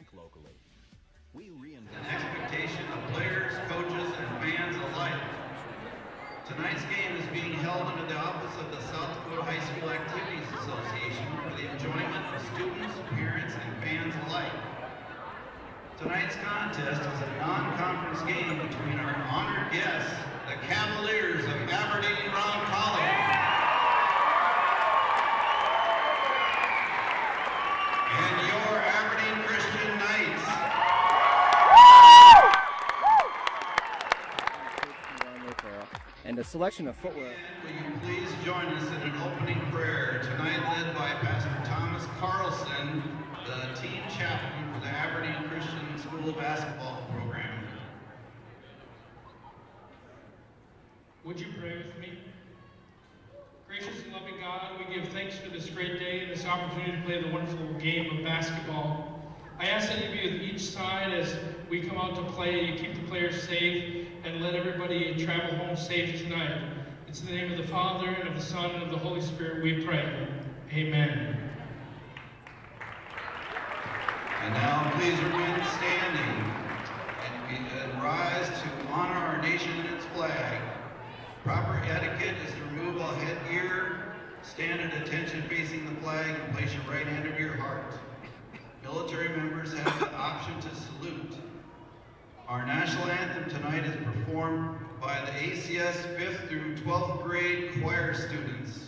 bank locally. We reinvest an expectation of players, coaches, and fans alike. Tonight's game is being held under the office of the South Dakota High School Activities Association for the enjoyment of students, parents, and fans alike. Tonight's contest is a non-conference game between our honored guests, the Cavaliers of Aberdeen Round College, and your Aberdeen Christian Knights. And a selection of footwear. Will you please join us in an opening prayer, tonight led by Pastor Thomas Carlson, the team chaplain for the Aberdeen Christian School basketball program. Would you pray with me? Gracious and loving God, we give thanks for this great day and this opportunity to play the wonderful game of basketball. I ask that you be with each side as we come out to play. You keep the players safe and let everybody travel home safe tonight. It's in the name of the Father, and of the Son, and of the Holy Spirit we pray. Amen. And now please remain standing and rise to honor our nation and its flag. Proper etiquette is to remove all headgear, stand at attention facing the flag, and place your right hand over your heart. Military members have the option to salute. Our national anthem tonight is performed by the ACS 5th through 12th grade choir students.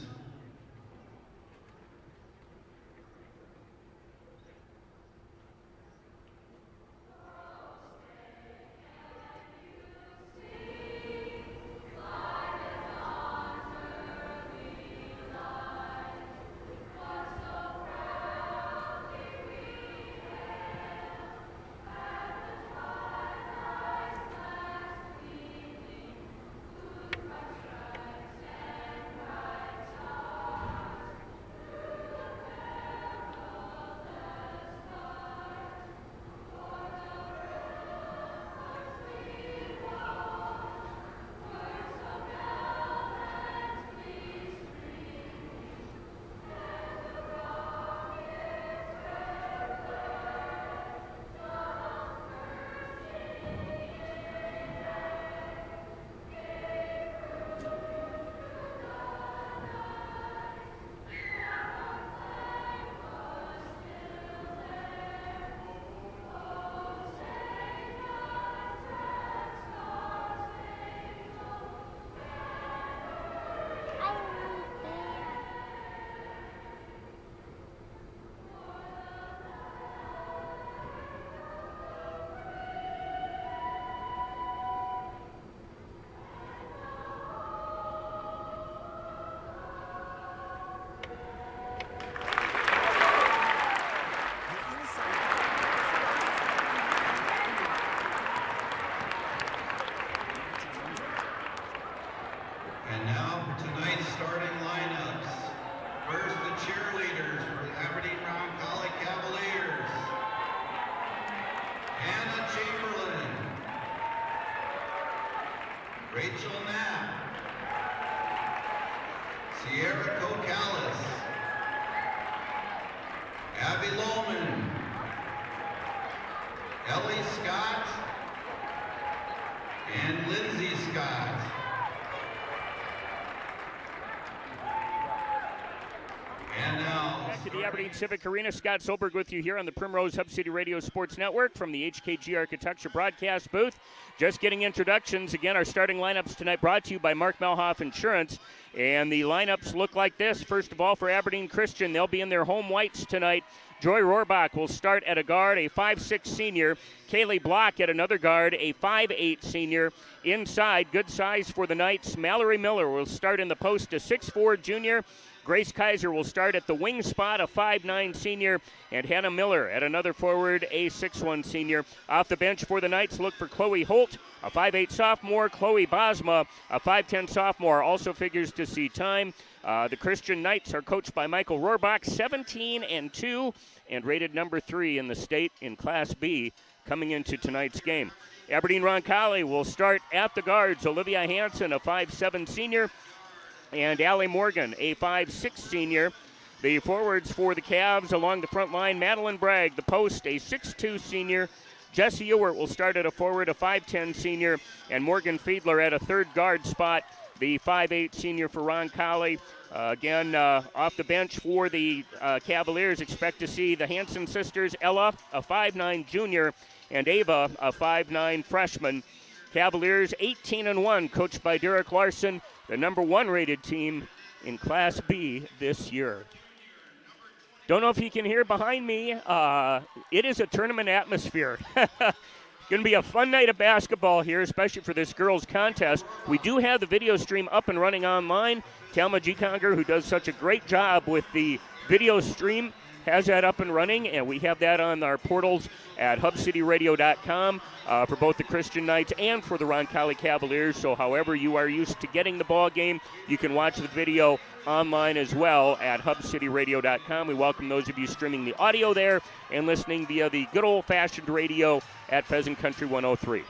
And now for tonight's starting lineups. First, the cheerleaders for the Aberdeen Round College Cavaliers. Anna Chamberlain. Rachel Knapp. Sierra Kokalis. Abby Lohman. Ellie Scott. And Lindsay Scott. And now, back to the Aberdeen Civic Arena. Scott Solberg with you here on the Primrose Hub City Radio Sports Network from the HKG Architecture broadcast booth. Just getting introductions. Again, our starting lineups tonight brought to you by Mark Melhoff Insurance. And the lineups look like this. First of all, for Aberdeen Christian, they'll be in their home whites tonight. Joy Rohrbach will start at a guard, a 5'6 senior. Kaylee Block at another guard, a 5'8 senior. Inside, good size for the Knights. Mallory Miller will start in the post, a 6'4 junior. Grace Kaiser will start at the wing spot, a 5'9 senior. And Hannah Miller at another forward, a 6'1 senior. Off the bench for the Knights, look for Chloe Holt, a 5'8 sophomore. Chloe Bosma, a 5'10 sophomore, also figures to see time. The Christian Knights are coached by Michael Rohrbach, 17-2, and rated number 3 in the state in Class B coming into tonight's game. Aberdeen Roncalli will start at the guards. Olivia Hansen, a 5'7 senior, and Allie Morgan, a 5'6 senior. The forwards for the Cavs along the front line, Madeline Bragg, the post, a 6'2 senior. Jesse Ewert will start at a forward, a 5'10 senior, and Morgan Fiedler at a third guard spot, the 5'8 senior for Roncalli. Again, off the bench for the Cavaliers, expect to see the Hanson sisters, Ella, a 5'9 junior, and Ava, a 5'9 freshman. Cavaliers 18-1, coached by Derek Larson, the number 1 rated team in Class B this year. Don't know if you can hear behind me. It is a tournament atmosphere. Going to be a fun night of basketball here, especially for this girls' contest. We do have the video stream up and running online. Talma G. Conger, who does such a great job with the video stream, has that up and running, and we have that on our portals at hubcityradio.com for both the Christian Knights and for the Roncalli Cavaliers. So however you are used to getting the ball game, you can watch the video online as well at hubcityradio.com. We welcome those of you streaming the audio there and listening via the good old-fashioned radio at Pheasant Country 103.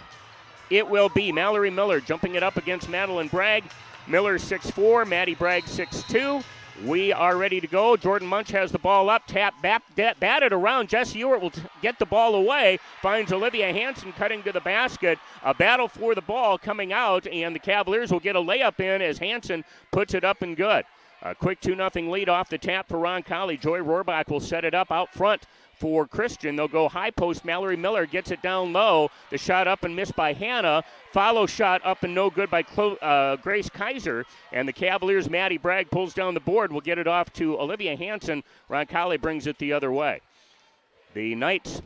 It will be Mallory Miller jumping it up against Madeline Bragg. Miller 6'4", Maddie Bragg 6'2". We are ready to go. Jordan Munch has the ball up, batted around. Jesse Ewert will get the ball away, finds Olivia Hanson cutting to the basket. A battle for the ball coming out, and the Cavaliers will get a layup in as Hanson puts it up and good. A quick 2-0 lead off the tap for Roncalli. Joy Rohrbach will set it up out front for Christian. They'll go high post. Mallory Miller gets it down low. The shot up and missed by Hannah. Follow shot up and no good by Grace Kaiser. And the Cavaliers' Maddie Bragg pulls down the board. Will get it off to Olivia Hanson. Roncalli brings it the other way. The Knights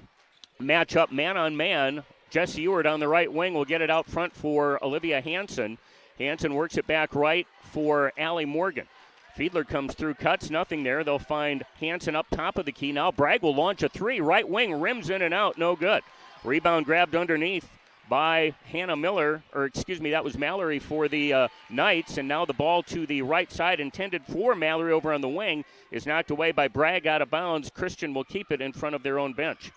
match up man-on-man. Jesse Ewert on the right wing will get it out front for Olivia Hanson. Hanson works it back right for Allie Morgan. Fiedler comes through, cuts, nothing there. They'll find Hanson up top of the key. Now Bragg will launch a three. Right wing, rims in and out, no good. Rebound grabbed underneath by Hannah Miller, that was Mallory for the Knights. And now the ball to the right side, intended for Mallory over on the wing, is knocked away by Bragg out of bounds. Christian will keep it in front of their own bench.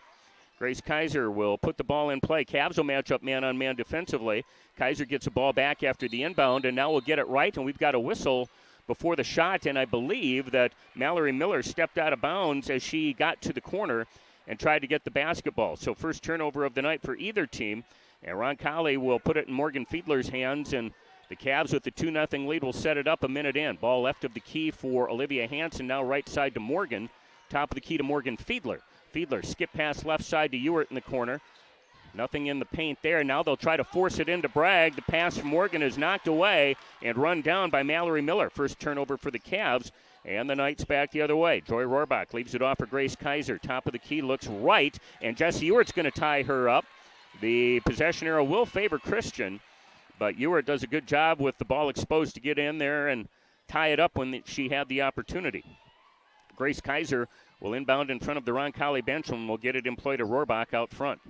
Grace Kaiser will put the ball in play. Cavs will match up man-on-man defensively. Kaiser gets the ball back after the inbound, and now we'll get it right, and we've got a whistle before the shot, and I believe that Mallory Miller stepped out of bounds as she got to the corner and tried to get the basketball. So first turnover of the night for either team, and Roncalli will put it in Morgan Fiedler's hands, and the Cavs with the 2-0 lead will set it up a minute in. Ball left of the key for Olivia Hanson, now right side to Morgan. Top of the key to Morgan Fiedler. Fiedler skip pass left side to Ewert in the corner. Nothing in the paint there. Now they'll try to force it into Bragg. The pass from Morgan is knocked away and run down by Mallory Miller. First turnover for the Cavs, and the Knights back the other way. Joy Rohrbach leaves it off for Grace Kaiser. Top of the key looks right, and Jesse Ewert's going to tie her up. The possession arrow will favor Christian, but Ewert does a good job with the ball exposed to get in there and tie it up when she had the opportunity. Grace Kaiser will inbound in front of the Roncalli bench and will get it employed to Rohrbach out front.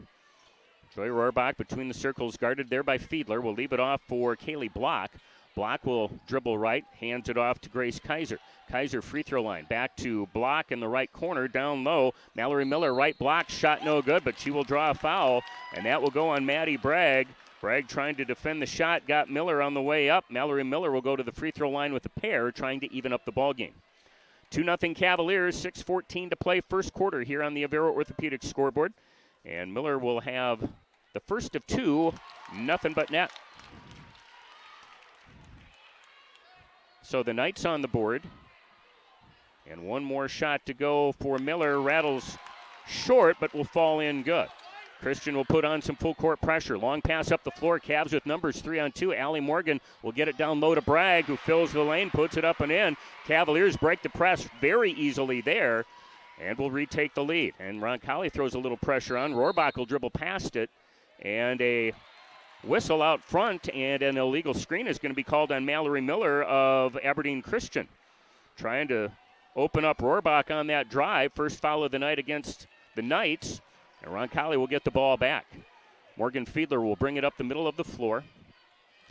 Joy Rohrbach between the circles, guarded there by Fiedler. Will leave it off for Kaylee Block. Block will dribble right, hands it off to Grace Kaiser. Kaiser free throw line, back to Block in the right corner, down low. Mallory Miller, right block, shot no good, but she will draw a foul, and that will go on Maddie Bragg. Bragg trying to defend the shot, got Miller on the way up. Mallory Miller will go to the free throw line with a pair, trying to even up the ball game. 2-0 Cavaliers, 6:14 to play first quarter here on the Avero Orthopedics scoreboard. And Miller will have the first of two, nothing but net. So the Knights on the board. And one more shot to go for Miller. Rattles short, but will fall in good. Christian will put on some full court pressure. Long pass up the floor. Cavs with numbers 3-on-2. Allie Morgan will get it down low to Bragg, who fills the lane, puts it up and in. Cavaliers break the press very easily there and will retake the lead. And Roncalli throws a little pressure on. Rohrbach will dribble past it. And a whistle out front, and an illegal screen is going to be called on Mallory Miller of Aberdeen Christian. Trying to open up Rohrbach on that drive. First foul of the night against the Knights. And Roncalli will get the ball back. Morgan Fiedler will bring it up the middle of the floor.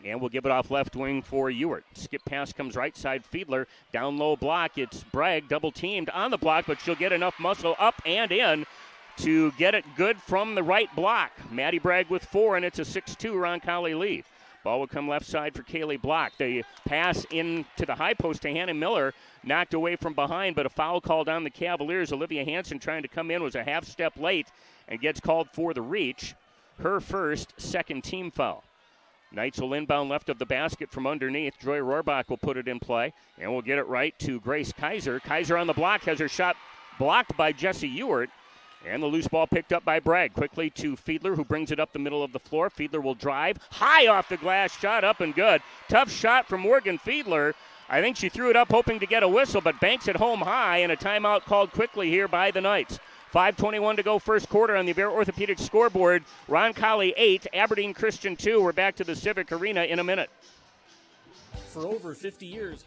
And we'll give it off left wing for Ewert. Skip pass comes right side. Fiedler, down low block. It's Bragg double teamed on the block, but she'll get enough muscle up and in to get it good from the right block. Maddie Bragg with 4, and it's a 6-2 Roncalli lead. Ball will come left side for Kaylee Block. The pass into the high post to Hannah Miller, knocked away from behind, but a foul called on the Cavaliers. Olivia Hansen trying to come in, was a half step late and gets called for the reach. Her first second team foul. Knights will inbound left of the basket from underneath. Joy Rohrbach will put it in play, and we'll get it right to Grace Kaiser. Kaiser on the block, has her shot blocked by Jessie Ewart, and the loose ball picked up by Bragg. Quickly to Fiedler, who brings it up the middle of the floor. Fiedler will drive. High off the glass, shot up and good. Tough shot from Morgan Fiedler. I think she threw it up hoping to get a whistle, but banks it home high, and a timeout called quickly here by the Knights. 5:21 to go first quarter on the Bear Orthopedic scoreboard. Roncalli 8, Aberdeen Christian 2. We're back to the Civic Arena in a minute. For over 50 years,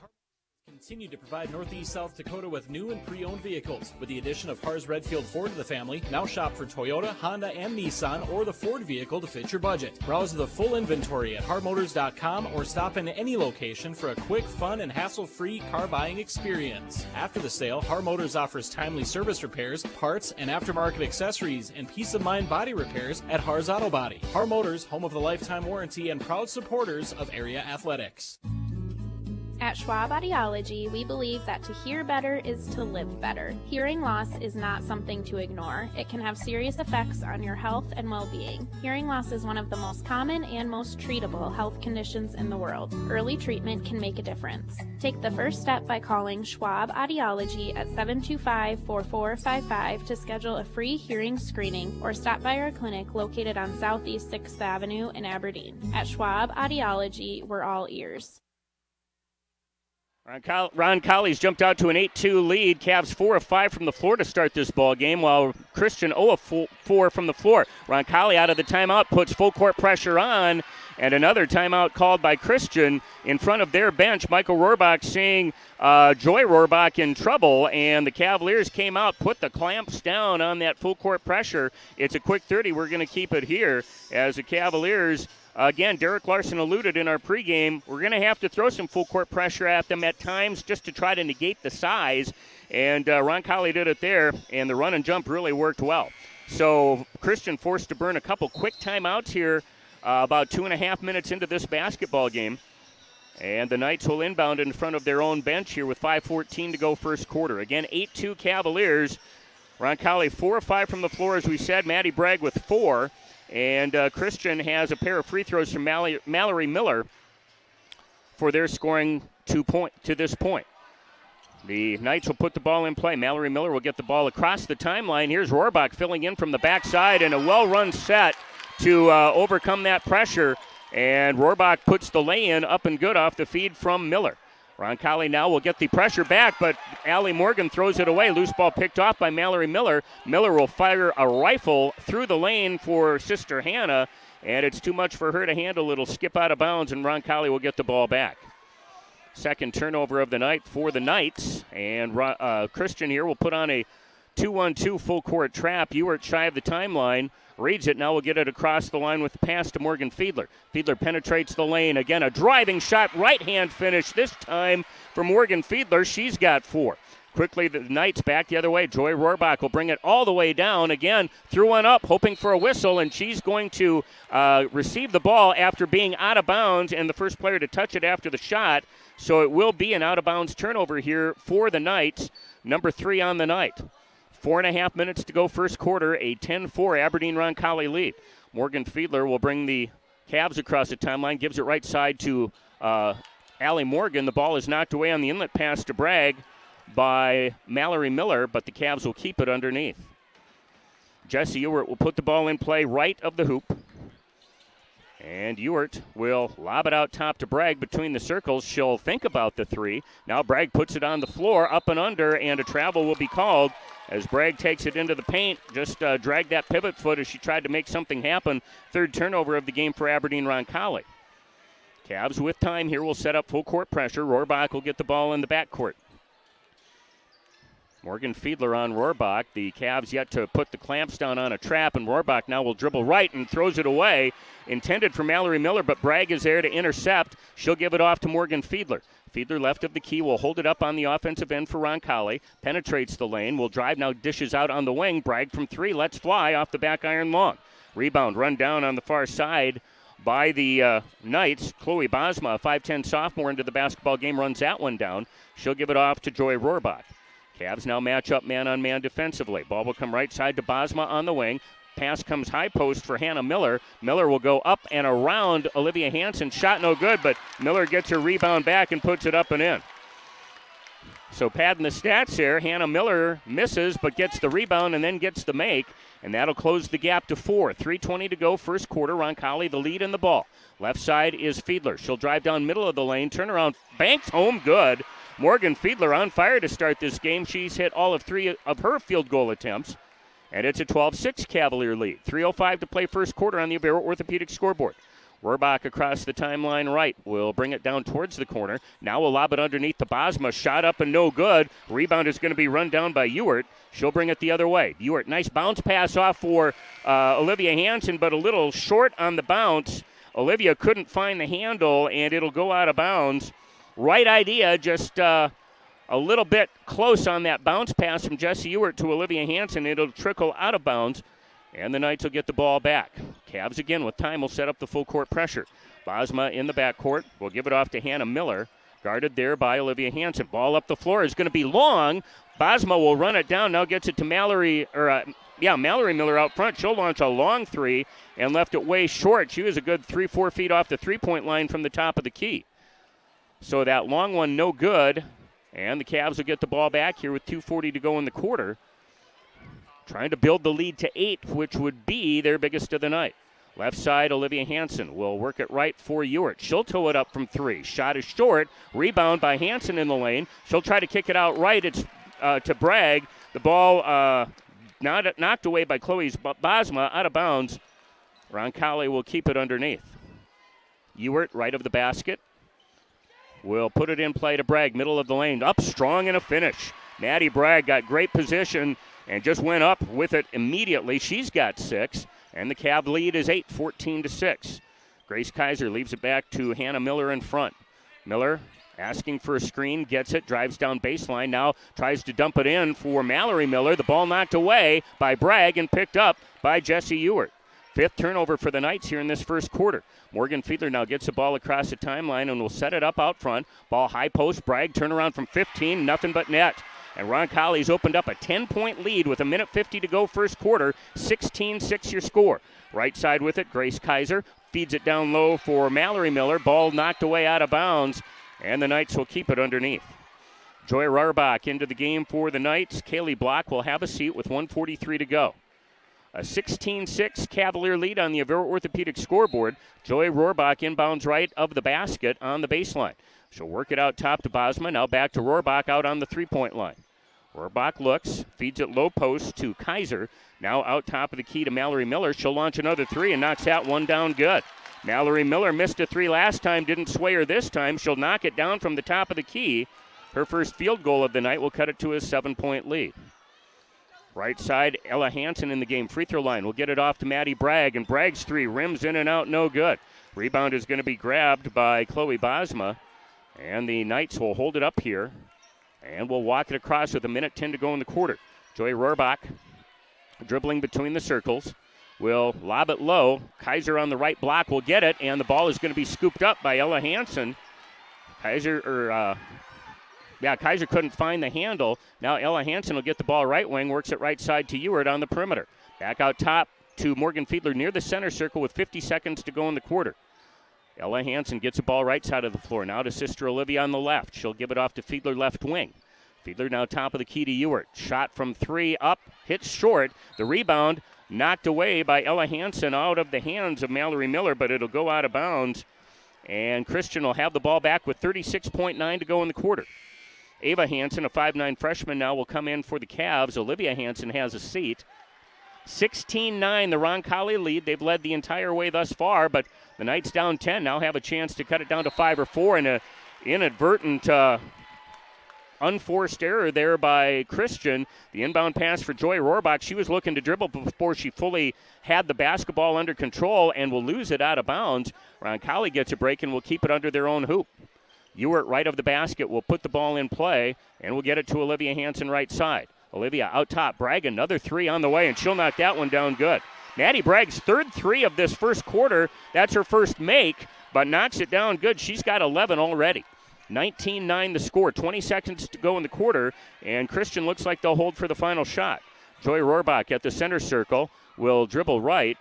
continue to provide Northeast South Dakota with new and pre-owned vehicles. With the addition of Hars Redfield Ford to the family, now shop for Toyota, Honda, and Nissan, or the Ford vehicle to fit your budget. Browse the full inventory at harmotors.com or stop in any location for a quick, fun, and hassle-free car buying experience. After the sale, Har Motors offers timely service repairs, parts, and aftermarket accessories, and peace-of-mind body repairs at Hars Auto Body. Har Motors, home of the lifetime warranty and proud supporters of area athletics. At Schwab Audiology, we believe that to hear better is to live better. Hearing loss is not something to ignore. It can have serious effects on your health and well-being. Hearing loss is one of the most common and most treatable health conditions in the world. Early treatment can make a difference. Take the first step by calling Schwab Audiology at 725-4455 to schedule a free hearing screening, or stop by our clinic located on Southeast 6th Avenue in Aberdeen. At Schwab Audiology, we're all ears. Ron Colley's jumped out to an 8-2 lead. Cavs 4 of 5 from the floor to start this ball game, while Christian 0 of 4 from the floor. Ron Colley out of the timeout puts full court pressure on, and another timeout called by Christian in front of their bench. Michael Rohrbach seeing Joy Rohrbach in trouble, and the Cavaliers came out, put the clamps down on that full court pressure. It's a quick 30. We're going to keep it here as the Cavaliers. Again, Derek Larson alluded in our pregame, we're going to have to throw some full court pressure at them at times just to try to negate the size. And Ron Colley did it there, and the run and jump really worked well. So Christian forced to burn a couple quick timeouts here about 2.5 minutes into this basketball game. And the Knights will inbound in front of their own bench here with 5:14 to go first quarter. Again, 8-2 Cavaliers. Ron Colley 4 of 5 from the floor, as we said. Maddie Bragg with 4. And Christian has a pair of free throws from Mallory Miller for their scoring to this point. The Knights will put the ball in play. Mallory Miller will get the ball across the timeline. Here's Rohrbach filling in from the backside, and a well-run set to overcome that pressure. And Rohrbach puts the lay-in up and good off the feed from Miller. Roncalli now will get the pressure back, but Allie Morgan throws it away. Loose ball picked off by Mallory Miller. Miller will fire a rifle through the lane for Sister Hannah, and it's too much for her to handle. It'll skip out of bounds, and Roncalli will get the ball back. Second turnover of the night for the Knights, and Christian here will put on a 2-1-2 full court trap. Ewart shy of the timeline. Reads it, now will get it across the line with the pass to Morgan Fiedler. Fiedler penetrates the lane. Again, a driving shot, right-hand finish this time for Morgan Fiedler. She's got 4. Quickly, the Knights back the other way. Joy Rohrbach will bring it all the way down. Again, threw one up, hoping for a whistle, and she's going to receive the ball after being out of bounds and the first player to touch it after the shot. So it will be an out-of-bounds turnover here for the Knights, number 3 on the night. 4.5 minutes to go first quarter, a 10-4 Aberdeen Roncalli lead. Morgan Fiedler will bring the Cavs across the timeline, gives it right side to Allie Morgan. The ball is knocked away on the inlet pass to Bragg by Mallory Miller, but the Cavs will keep it underneath. Jessie Ewart will put the ball in play right of the hoop. And Ewart will lob it out top to Bragg between the circles. She'll think about the 3. Now Bragg puts it on the floor, up and under, and a travel will be called as Bragg takes it into the paint. Just dragged that pivot foot as she tried to make something happen. Third turnover of the game for Aberdeen Roncalli. Cavs with time here will set up full court pressure. Rohrbach will get the ball in the backcourt. Morgan Fiedler on Rohrbach. The Cavs yet to put the clamps down on a trap, and Rohrbach now will dribble right and throws it away. Intended for Mallory Miller, but Bragg is there to intercept. She'll give it off to Morgan Fiedler. Fiedler left of the key will hold it up on the offensive end for Roncalli. Penetrates the lane. Will drive now, dishes out on the wing. Bragg from 3 lets fly off the back iron long. Rebound run down on the far side by the Knights. Chloe Bosma, a 5'10 sophomore, into the basketball game, runs that one down. She'll give it off to Joy Rohrbach. Cavs now match up man-on-man defensively. Ball will come right side to Bosma on the wing. Pass comes high post for Hannah Miller. Miller will go up and around Olivia Hansen. Shot no good, but Miller gets her rebound back and puts it up and in. So padding the stats here, Hannah Miller misses but gets the rebound and then gets the make, and that'll close the gap to 4. 3:20 to go, first quarter. Roncalli the lead in the ball. Left side is Fiedler. She'll drive down middle of the lane, turn around, banks home, good. Morgan Fiedler on fire to start this game. She's hit all of 3 of her field goal attempts, and it's a 12-6 Cavalier lead. 3:05 to play first quarter on the Avera Orthopedic scoreboard. Rohrbach across the timeline right will bring it down towards the corner. Now will lob it underneath to Bosma. Shot up and no good. Rebound is going to be run down by Ewert. She'll bring it the other way. Ewert, nice bounce pass off for Olivia Hansen, but a little short on the bounce. Olivia couldn't find the handle, and it'll go out of bounds. Right idea, just a little bit close on that bounce pass from Jessie Ewert to Olivia Hansen. It'll trickle out of bounds, and the Knights will get the ball back. Cavs again with time will set up the full court pressure. Bosma in the backcourt will give it off to Hannah Miller, guarded there by Olivia Hansen. Ball up the floor is going to be long. Bosma will run it down, now gets it to Mallory Miller out front. She'll launch a long three and left it way short. She was a good 3-4 feet off the three-point line from the top of the key. So that long one no good, and the Cavs will get the ball back here with 2:40 to go in the quarter. Trying to build the lead to 8, which would be their biggest of the night. Left side, Olivia Hansen will work it right for Ewert. She'll tow it up from 3. Shot is short. Rebound by Hansen in the lane. She'll try to kick it out right. It's to Bragg. The ball knocked away by Chloe Bosma, out of bounds. Roncalli will keep it underneath. Ewert, right of the basket, will put it in play to Bragg, middle of the lane. Up strong and a finish. Maddie Bragg got great position and just went up with it immediately. She's got 6, and the Cav lead is 8, 14-6. Grace Kaiser leaves it back to Hannah Miller in front. Miller asking for a screen, gets it, drives down baseline, now tries to dump it in for Mallory Miller. The ball knocked away by Bragg and picked up by Jessie Ewert. 5th turnover for the Knights here in this first quarter. Morgan Fiedler now gets the ball across the timeline and will set it up out front. Ball high post, Bragg turnaround from 15, nothing but net. And Roncalli's opened up a 10-point lead with 1:50 to go first quarter. 16-6 your score. Right side with it, Grace Kaiser feeds it down low for Mallory Miller. Ball knocked away out of bounds, and the Knights will keep it underneath. Joy Rohrbach into the game for the Knights. Kaylee Block will have a seat with 1:43 to go. A 16-6 Cavalier lead on the Avera Orthopedic scoreboard. Joy Rohrbach inbounds right of the basket on the baseline. She'll work it out top to Bosma. Now back to Rohrbach out on the three-point line. Rohrbach looks, feeds it low post to Kaiser. Now out top of the key to Mallory Miller. She'll launch another 3 and knocks that one down good. Mallory Miller missed a 3 last time, didn't sway her this time. She'll knock it down from the top of the key. Her first field goal of the night will cut it to a 7-point lead. Right side, Ella Hansen in the game. Free throw line will get it off to Maddie Bragg, and Bragg's 3 rims in and out, no good. Rebound is going to be grabbed by Chloe Bosma, and the Knights will hold it up here, and we'll walk it across with 1:10 to go in the quarter. Joy Rohrbach dribbling between the circles, will lob it low. Kaiser on the right block will get it, and the ball is going to be scooped up by Ella Hansen. Kaiser couldn't find the handle. Now Ella Hansen will get the ball right wing, works it right side to Ewert on the perimeter. Back out top to Morgan Fiedler near the center circle with 50 seconds to go in the quarter. Ella Hansen gets the ball right side of the floor. Now to sister Olivia on the left. She'll give it off to Fiedler left wing. Fiedler now top of the key to Ewert. Shot from 3 up, hits short. The rebound knocked away by Ella Hansen out of the hands of Mallory Miller, but it'll go out of bounds. And Christian will have the ball back with 36.9 to go in the quarter. Ava Hansen, a 5'9 freshman, now will come in for the Cavs. Olivia Hansen has a seat. 16-9, the Roncalli lead. They've led the entire way thus far, but the Knights down 10 now have a chance to cut it down to 5 or 4 in an inadvertent unforced error there by Christian. The inbound pass for Joy Rohrbach. She was looking to dribble before she fully had the basketball under control and will lose it out of bounds. Roncalli gets a break and will keep it under their own hoop. Ewert right of the basket will put the ball in play and will get it to Olivia Hansen right side. Olivia out top. Bragg another 3 on the way, and she'll knock that one down good. Maddie Bragg's third three of this first quarter. That's her first make, but knocks it down good. She's got 11 already. 19-9 the score. 20 seconds to go in the quarter, and Christian looks like they'll hold for the final shot. Joy Rohrbach at the center circle will dribble right.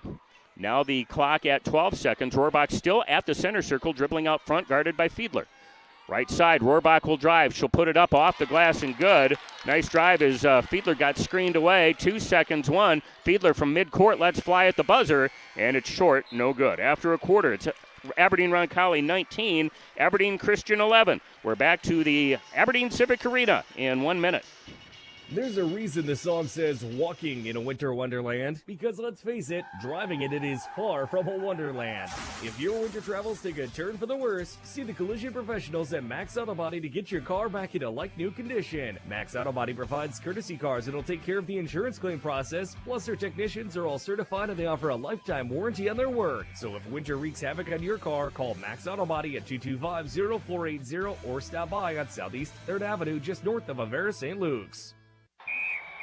Now the clock at 12 seconds. Rohrbach still at the center circle, dribbling out front, guarded by Fiedler. Right side, Rohrbach will drive. She'll put it up off the glass and good. Nice drive as Fiedler got screened away. 2 seconds, one. Fiedler from midcourt lets fly at the buzzer, and it's short, no good. After a quarter, it's Aberdeen Roncalli 19, Aberdeen Christian 11. We're back to the Aberdeen Civic Arena in 1 minute. There's a reason the song says walking in a winter wonderland, because let's face it, driving in it is far from a wonderland. If your winter travels take a turn for the worse, see the collision professionals at Max Auto Body to get your car back into like-new condition. Max Auto Body provides courtesy cars that'll take care of the insurance claim process, plus their technicians are all certified and they offer a lifetime warranty on their work. So if winter wreaks havoc on your car, call Max Auto Body at 225-0480 or stop by on Southeast 3rd Avenue just north of Avera St. Luke's.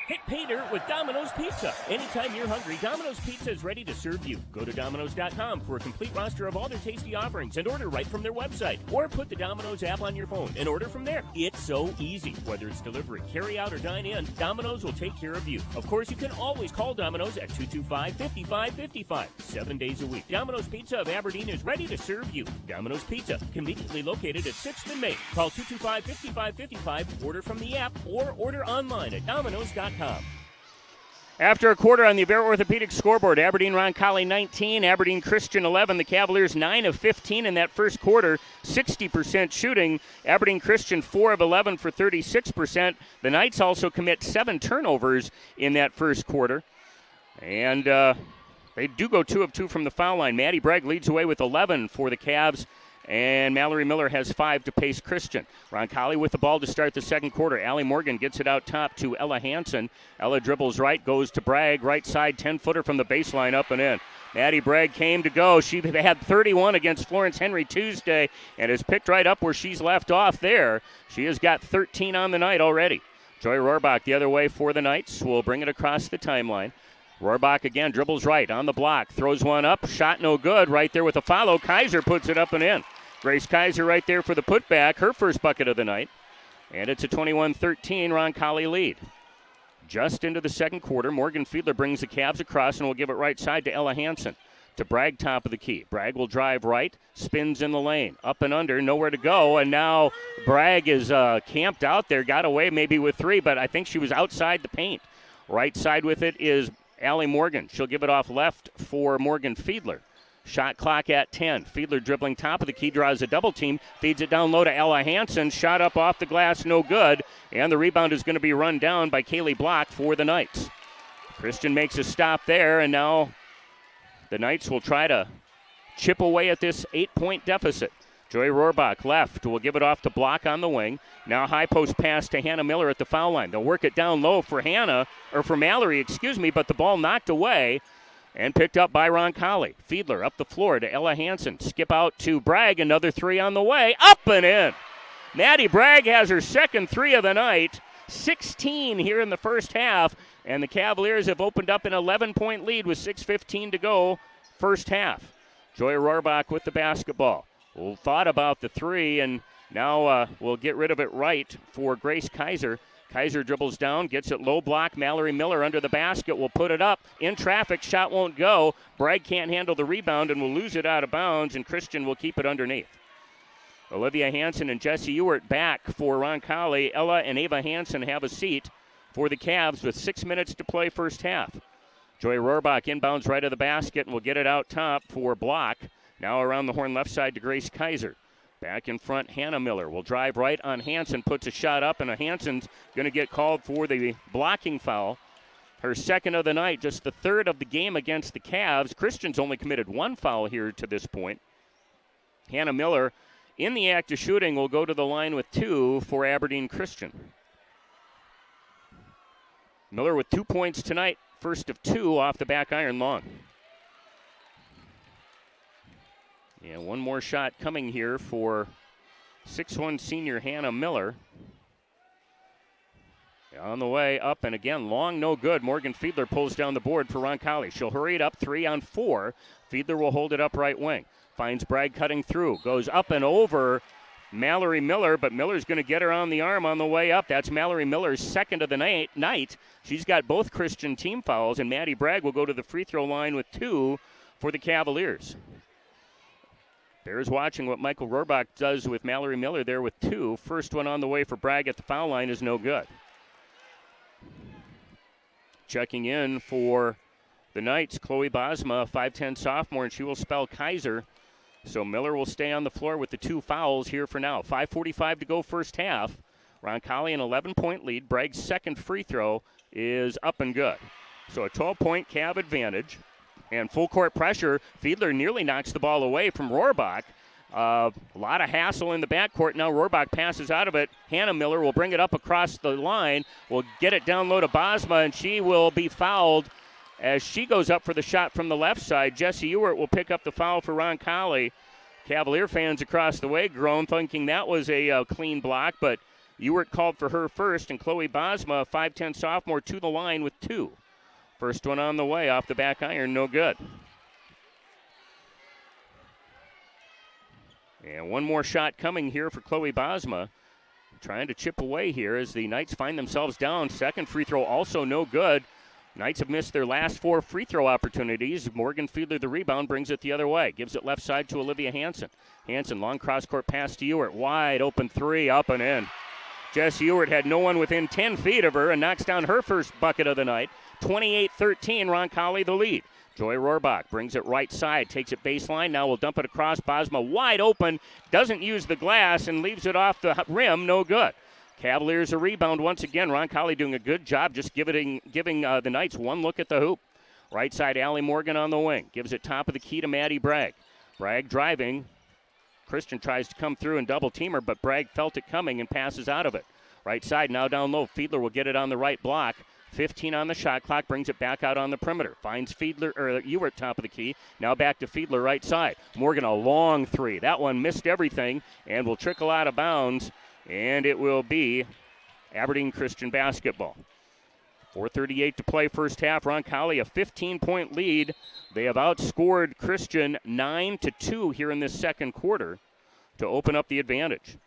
Hit pay dirt with Domino's Pizza. Anytime you're hungry, Domino's Pizza is ready to serve you. Go to Domino's.com for a complete roster of all their tasty offerings and order right from their website. Or put the Domino's app on your phone and order from there. It's so easy. Whether it's delivery, carry out, or dine in, Domino's will take care of you. Of course, you can always call Domino's at 225-5555, 7 days a week. Domino's Pizza of Aberdeen is ready to serve you. Domino's Pizza, conveniently located at 6th and Main. Call 225-5555, order from the app, or order online at Domino's.com. After a quarter on the Avera Orthopedic scoreboard, Aberdeen Roncalli 19, Aberdeen Christian 11. The Cavaliers 9 of 15 in that first quarter, 60% shooting. Aberdeen Christian 4 of 11 for 36%. The Knights also commit 7 turnovers in that first quarter. And they do go 2 of 2 from the foul line. Maddie Bragg leads away with 11 for the Cavs. And Mallory Miller has 5 to pace Christian. Roncalli with the ball to start the second quarter. Allie Morgan gets it out top to Ella Hansen. Ella dribbles right, goes to Bragg. Right side, 10-footer from the baseline, up and in. Maddie Bragg came to go. She had 31 against Florence Henry Tuesday and has picked right up where she's left off there. She has got 13 on the night already. Joy Rohrbach the other way for the Knights will bring it across the timeline. Rohrbach again dribbles right on the block. Throws one up. Shot no good. Right there with a follow. Kaiser puts it up and in. Grace Kaiser right there for the putback, her first bucket of the night. And it's a 21-13 Roncalli lead. Just into the second quarter, Morgan Fiedler brings the Cavs across and will give it right side to Ella Hansen. To Bragg, top of the key. Bragg will drive right, spins in the lane. Up and under, nowhere to go. And now Bragg is camped out there, got away maybe with 3, but I think she was outside the paint. Right side with it is Allie Morgan. She'll give it off left for Morgan Fiedler. Shot clock at 10. Fiedler dribbling top of the key, draws a double team, feeds it down low to Ella Hansen. Shot up off the glass, no good. And the rebound is going to be run down by Kaylee Block for the Knights. Christian makes a stop there, and now the Knights will try to chip away at this 8-point deficit. Joy Rohrbach left will give it off to Block on the wing. Now high post pass to Hannah Miller at the foul line. They'll work it down low for Mallory, but the ball knocked away. And picked up by Roncalli. Fiedler up the floor to Ella Hansen. Skip out to Bragg. Another 3 on the way. Up and in. Maddie Bragg has her second 3 of the night. 16 here in the first half. And the Cavaliers have opened up an 11-point lead with 6:15 to go first half. Joy Rohrbach with the basketball. Thought about the 3, and now we'll get rid of it right for Grace Kaiser. Kaiser dribbles down, gets it low block. Mallory Miller under the basket will put it up. In traffic, shot won't go. Bragg can't handle the rebound and will lose it out of bounds, and Christian will keep it underneath. Olivia Hansen and Jessie Ewert back for Roncalli. Ella and Ava Hansen have a seat for the Cavs with 6 minutes to play first half. Joy Rohrbach inbounds right of the basket and will get it out top for Block. Now around the horn left side to Grace Kaiser. Back in front, Hannah Miller will drive right on Hansen, puts a shot up, and Hansen's going to get called for the blocking foul. Her second of the night, just the third of the game against the Cavs. Christian's only committed 1 foul here to this point. Hannah Miller, in the act of shooting, will go to the line with 2 for Aberdeen Christian. Miller with 2 points tonight, first of 2 off the back iron long. And one more shot coming here for 6'1" senior Hannah Miller. On the way up, and again, long, no good. Morgan Fiedler pulls down the board for Roncalli. She'll hurry it up 3 on 4. Fiedler will hold it up right wing. Finds Bragg cutting through. Goes up and over Mallory Miller, but Miller's going to get her on the arm on the way up. That's Mallory Miller's second of the night. She's got both Christian team fouls, and Maddie Bragg will go to the free throw line with 2 for the Cavaliers. Bears watching what Michael Rohrbach does with Mallory Miller there with 2. First one on the way for Bragg at the foul line is no good. Checking in for the Knights, Chloe Bosma, 5'10 sophomore, and she will spell Kaiser. So Miller will stay on the floor with the 2 fouls here for now. 5:45 to go first half. Roncalli an 11-point lead. Bragg's second free throw is up and good. So a 12-point Cav advantage. And full court pressure. Fiedler nearly knocks the ball away from Rohrbach. A lot of hassle in the backcourt. Now Rohrbach passes out of it. Hannah Miller will bring it up across the line. Will get it down low to Bosma, and she will be fouled as she goes up for the shot from the left side. Jesse Ewert will pick up the foul for Roncalli. Cavalier fans across the way groan, thinking that was a clean block, but Ewert called for her first, and Chloe Bosma, 5'10 sophomore, to the line with 2. First one on the way off the back iron, no good. And one more shot coming here for Chloe Bosma. Trying to chip away here as the Knights find themselves down. Second free throw also no good. Knights have missed their last 4 free throw opportunities. Morgan Fiedler, the rebound, brings it the other way. Gives it left side to Olivia Hansen. Hansen, long cross-court pass to Ewert. Wide open 3, up and in. Jess Ewert had no one within 10 feet of her and knocks down her first bucket of the night. 28-13, Roncalli the lead. Joy Rohrbach brings it right side, takes it baseline. Now we'll dump it across. Bosma wide open, doesn't use the glass and leaves it off the rim, no good. Cavaliers a rebound once again. Roncalli doing a good job just giving the Knights one look at the hoop. Right side, Allie Morgan on the wing. Gives it top of the key to Maddie Bragg. Bragg driving. Christian tries to come through and double team her, but Bragg felt it coming and passes out of it. Right side, now down low. Fiedler will get it on the right block. 15 on the shot clock, brings it back out on the perimeter. Finds Ewert top of the key. Now back to Fiedler right side. Morgan a long 3. That one missed everything and will trickle out of bounds. And it will be Aberdeen Christian basketball. 4:38 to play first half. Roncalli a 15-point lead. They have outscored Christian 9-2 here in this second quarter to open up the advantage.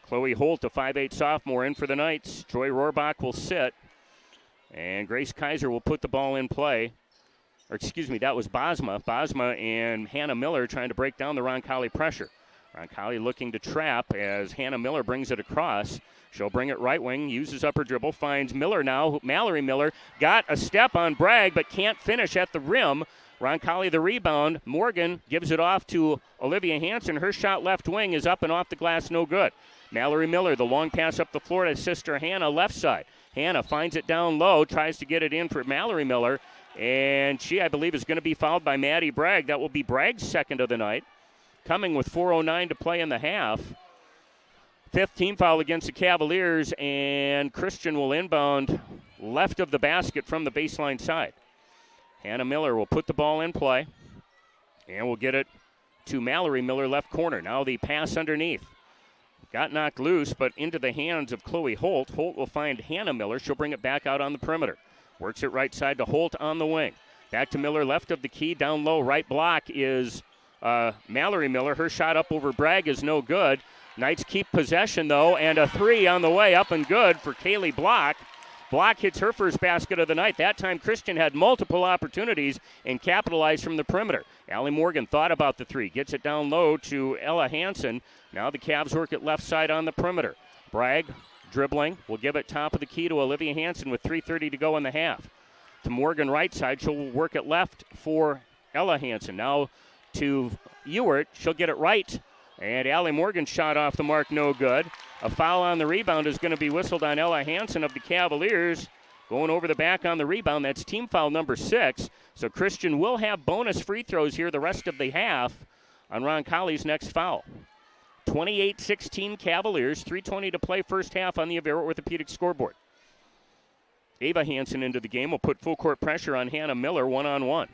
Chloe Holt, a 5'8 sophomore, in for the Knights. Joy Rohrbach will sit. And Grace Kaiser will put the ball in play. Or excuse me, that was Bosma. Bosma and Hannah Miller trying to break down the Roncalli pressure. Roncalli looking to trap as Hannah Miller brings it across. She'll bring it right wing, uses upper dribble, finds Miller now. Mallory Miller got a step on Bragg but can't finish at the rim. Roncalli the rebound. Morgan gives it off to Olivia Hansen. Her shot left wing is up and off the glass, no good. Mallory Miller, the long pass up the floor to sister Hannah, left side. Hannah finds it down low, tries to get it in for Mallory Miller, and she, I believe, is going to be fouled by Maddie Bragg. That will be Bragg's second of the night, coming with 4:09 to play in the half. 5th team foul against the Cavaliers, and Christian will inbound left of the basket from the baseline side. Hannah Miller will put the ball in play, and will get it to Mallory Miller, left corner. Now the pass underneath. Got knocked loose, but into the hands of Chloe Holt. Holt will find Hannah Miller. She'll bring it back out on the perimeter. Works it right side to Holt on the wing. Back to Miller, left of the key, down low. Right block is Mallory Miller. Her shot up over Bragg is no good. Knights keep possession, though, and a 3 on the way, up and good for Kaylee Block. Block hits her first basket of the night. That time Christian had multiple opportunities and capitalized from the perimeter. Allie Morgan thought about the 3. Gets it down low to Ella Hansen. Now the Cavs work it left side on the perimeter. Bragg dribbling. Will give it top of the key to Olivia Hansen with 3:30 to go in the half. To Morgan right side. She'll work it left for Ella Hansen. Now to Ewert. She'll get it right. And Allie Morgan shot off the mark, no good. A foul on the rebound is going to be whistled on Ella Hansen of the Cavaliers. Going over the back on the rebound, that's team foul number 6. So Christian will have bonus free throws here the rest of the half on Roncalli's next foul. 28-16 Cavaliers, 3:20 to play first half on the Avera Orthopedic scoreboard. Ava Hansen into the game will put full court pressure on Hannah Miller one-on-one.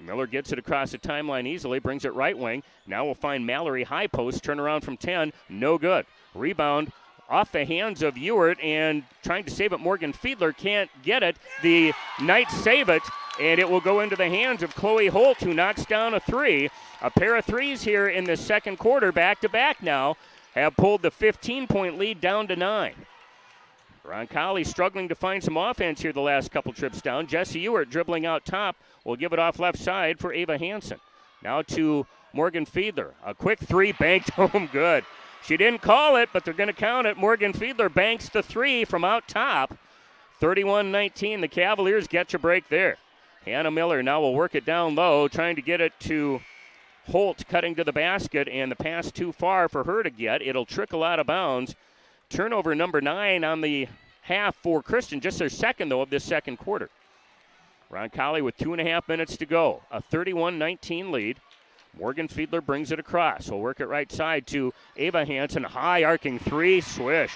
Miller gets it across the timeline easily, brings it right wing. Now we'll find Mallory high post, turn around from 10, no good. Rebound off the hands of Ewart, and trying to save it, Morgan Fiedler can't get it. The Knights save it, and it will go into the hands of Chloe Holt, who knocks down a three. A pair of threes here in the second quarter, back-to-back now, have pulled the 15-point lead down to 9. Roncalli struggling to find some offense here the last couple trips down. Jessie Ewart dribbling out top will give it off left side for Ava Hansen. Now to Morgan Fiedler. A quick three banked home good. She didn't call it, but they're going to count it. Morgan Fiedler banks the three from out top. 31-19, the Cavaliers get your break there. Hannah Miller now will work it down low, trying to get it to Holt, cutting to the basket, and the pass too far for her to get. It'll trickle out of bounds. Turnover number 9 on the half for Christian, just their second, though, of this second quarter. Roncalli with 2.5 minutes to go. A 31-19 lead. Morgan Fiedler brings it across. We'll work it right side to Ava Hansen. High arcing three, swish.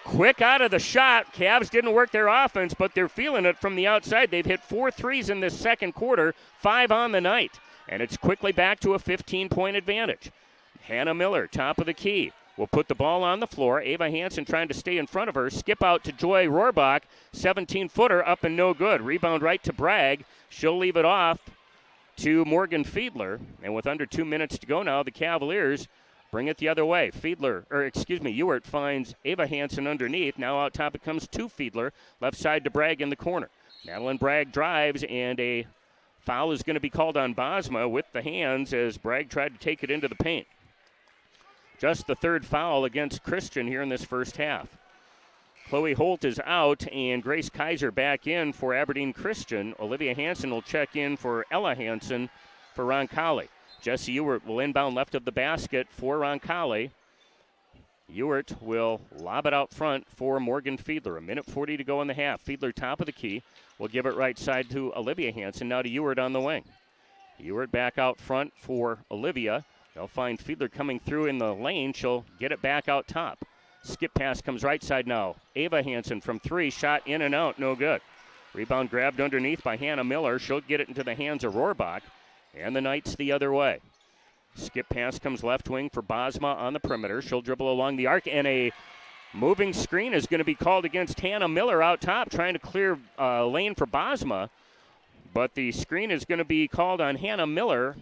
Quick out of the shot. Cavs didn't work their offense, but they're feeling it from the outside. They've hit 4 threes in this second quarter, 5 on the night. And it's quickly back to a 15-point advantage. Hannah Miller, top of the key, will put the ball on the floor. Ava Hansen trying to stay in front of her. Skip out to Joy Rohrbach. 17-footer up and no good. Rebound right to Bragg. She'll leave it off to Morgan Fiedler. And with under 2 minutes to go now, the Cavaliers bring it the other way. Ewart finds Ava Hansen underneath. Now out top it comes to Fiedler. Left side to Bragg in the corner. Madeline Bragg drives, and a foul is going to be called on Bosma with the hands as Bragg tried to take it into the paint. Just the third foul against Christian here in this first half. Chloe Holt is out, and Grace Kaiser back in for Aberdeen Christian. Olivia Hansen will check in for Ella Hansen for Roncalli. Jessie Ewart will inbound left of the basket for Roncalli. Ewart will lob it out front for Morgan Fiedler. 1:40 to go in the half. Fiedler top of the key. Will give it right side to Olivia Hansen. Now to Ewart on the wing. Ewart back out front for Olivia. They'll find Fiedler coming through in the lane. She'll get it back out top. Skip pass comes right side now. Ava Hansen from three. Shot in and out. No good. Rebound grabbed underneath by Hannah Miller. She'll get it into the hands of Rohrbach. And the Knights the other way. Skip pass comes left wing for Bosma on the perimeter. She'll dribble along the arc, and a moving screen is going to be called against Hannah Miller out top, trying to clear lane for Bosma. But the screen is going to be called on Hannah Miller.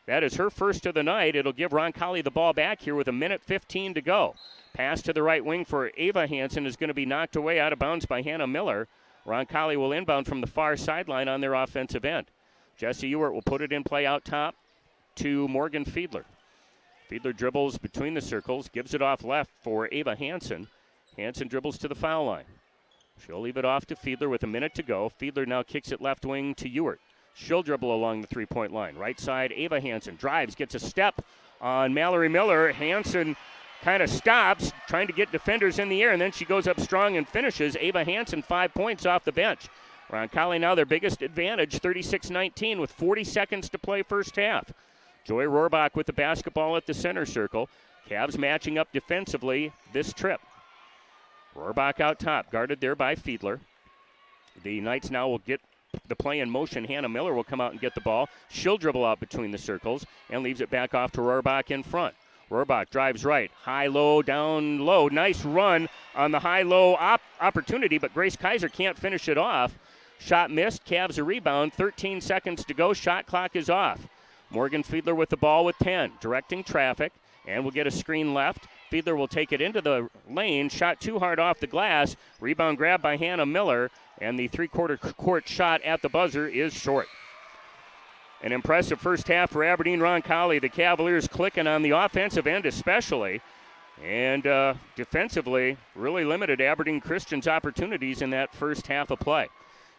That is her first of the night. It'll give Roncalli the ball back here with 1:15 to go. Pass to the right wing for Ava Hansen is going to be knocked away out of bounds by Hannah Miller. Roncalli will inbound from the far sideline on their offensive end. Jessie Ewart will put it in play out top to Morgan Fiedler. Fiedler dribbles between the circles, gives it off left for Ava Hansen. Hansen dribbles to the foul line. She'll leave it off to Fiedler with 1 minute to go. Fiedler now kicks it left wing to Ewart. She'll dribble along the three-point line. Right side, Ava Hansen drives, gets a step on Mallory Miller. Hansen kind of stops, trying to get defenders in the air, and then she goes up strong and finishes. Ava Hansen 5 points off the bench. Roncalli now their biggest advantage, 36-19 with 40 seconds to play first half. Joy Rohrbach with the basketball at the center circle. Cavs matching up defensively this trip. Rohrbach out top, guarded there by Fiedler. The Knights now will get the play in motion. Hannah Miller will come out and get the ball. She'll dribble out between the circles and leaves it back off to Rohrbach in front. Rohrbach drives right, high-low, down low. Nice run on the high-low opportunity, but Grace Kaiser can't finish it off. Shot missed, Cavs a rebound, 13 seconds to go, shot clock is off. Morgan Fiedler with the ball with 10, directing traffic, and will get a screen left. Fiedler will take it into the lane, shot too hard off the glass, rebound grab by Hannah Miller, and the three-quarter court shot at the buzzer is short. An impressive first half for Aberdeen Roncalli. The Cavaliers clicking on the offensive end especially, and defensively really limited Aberdeen Christian's opportunities in that first half of play.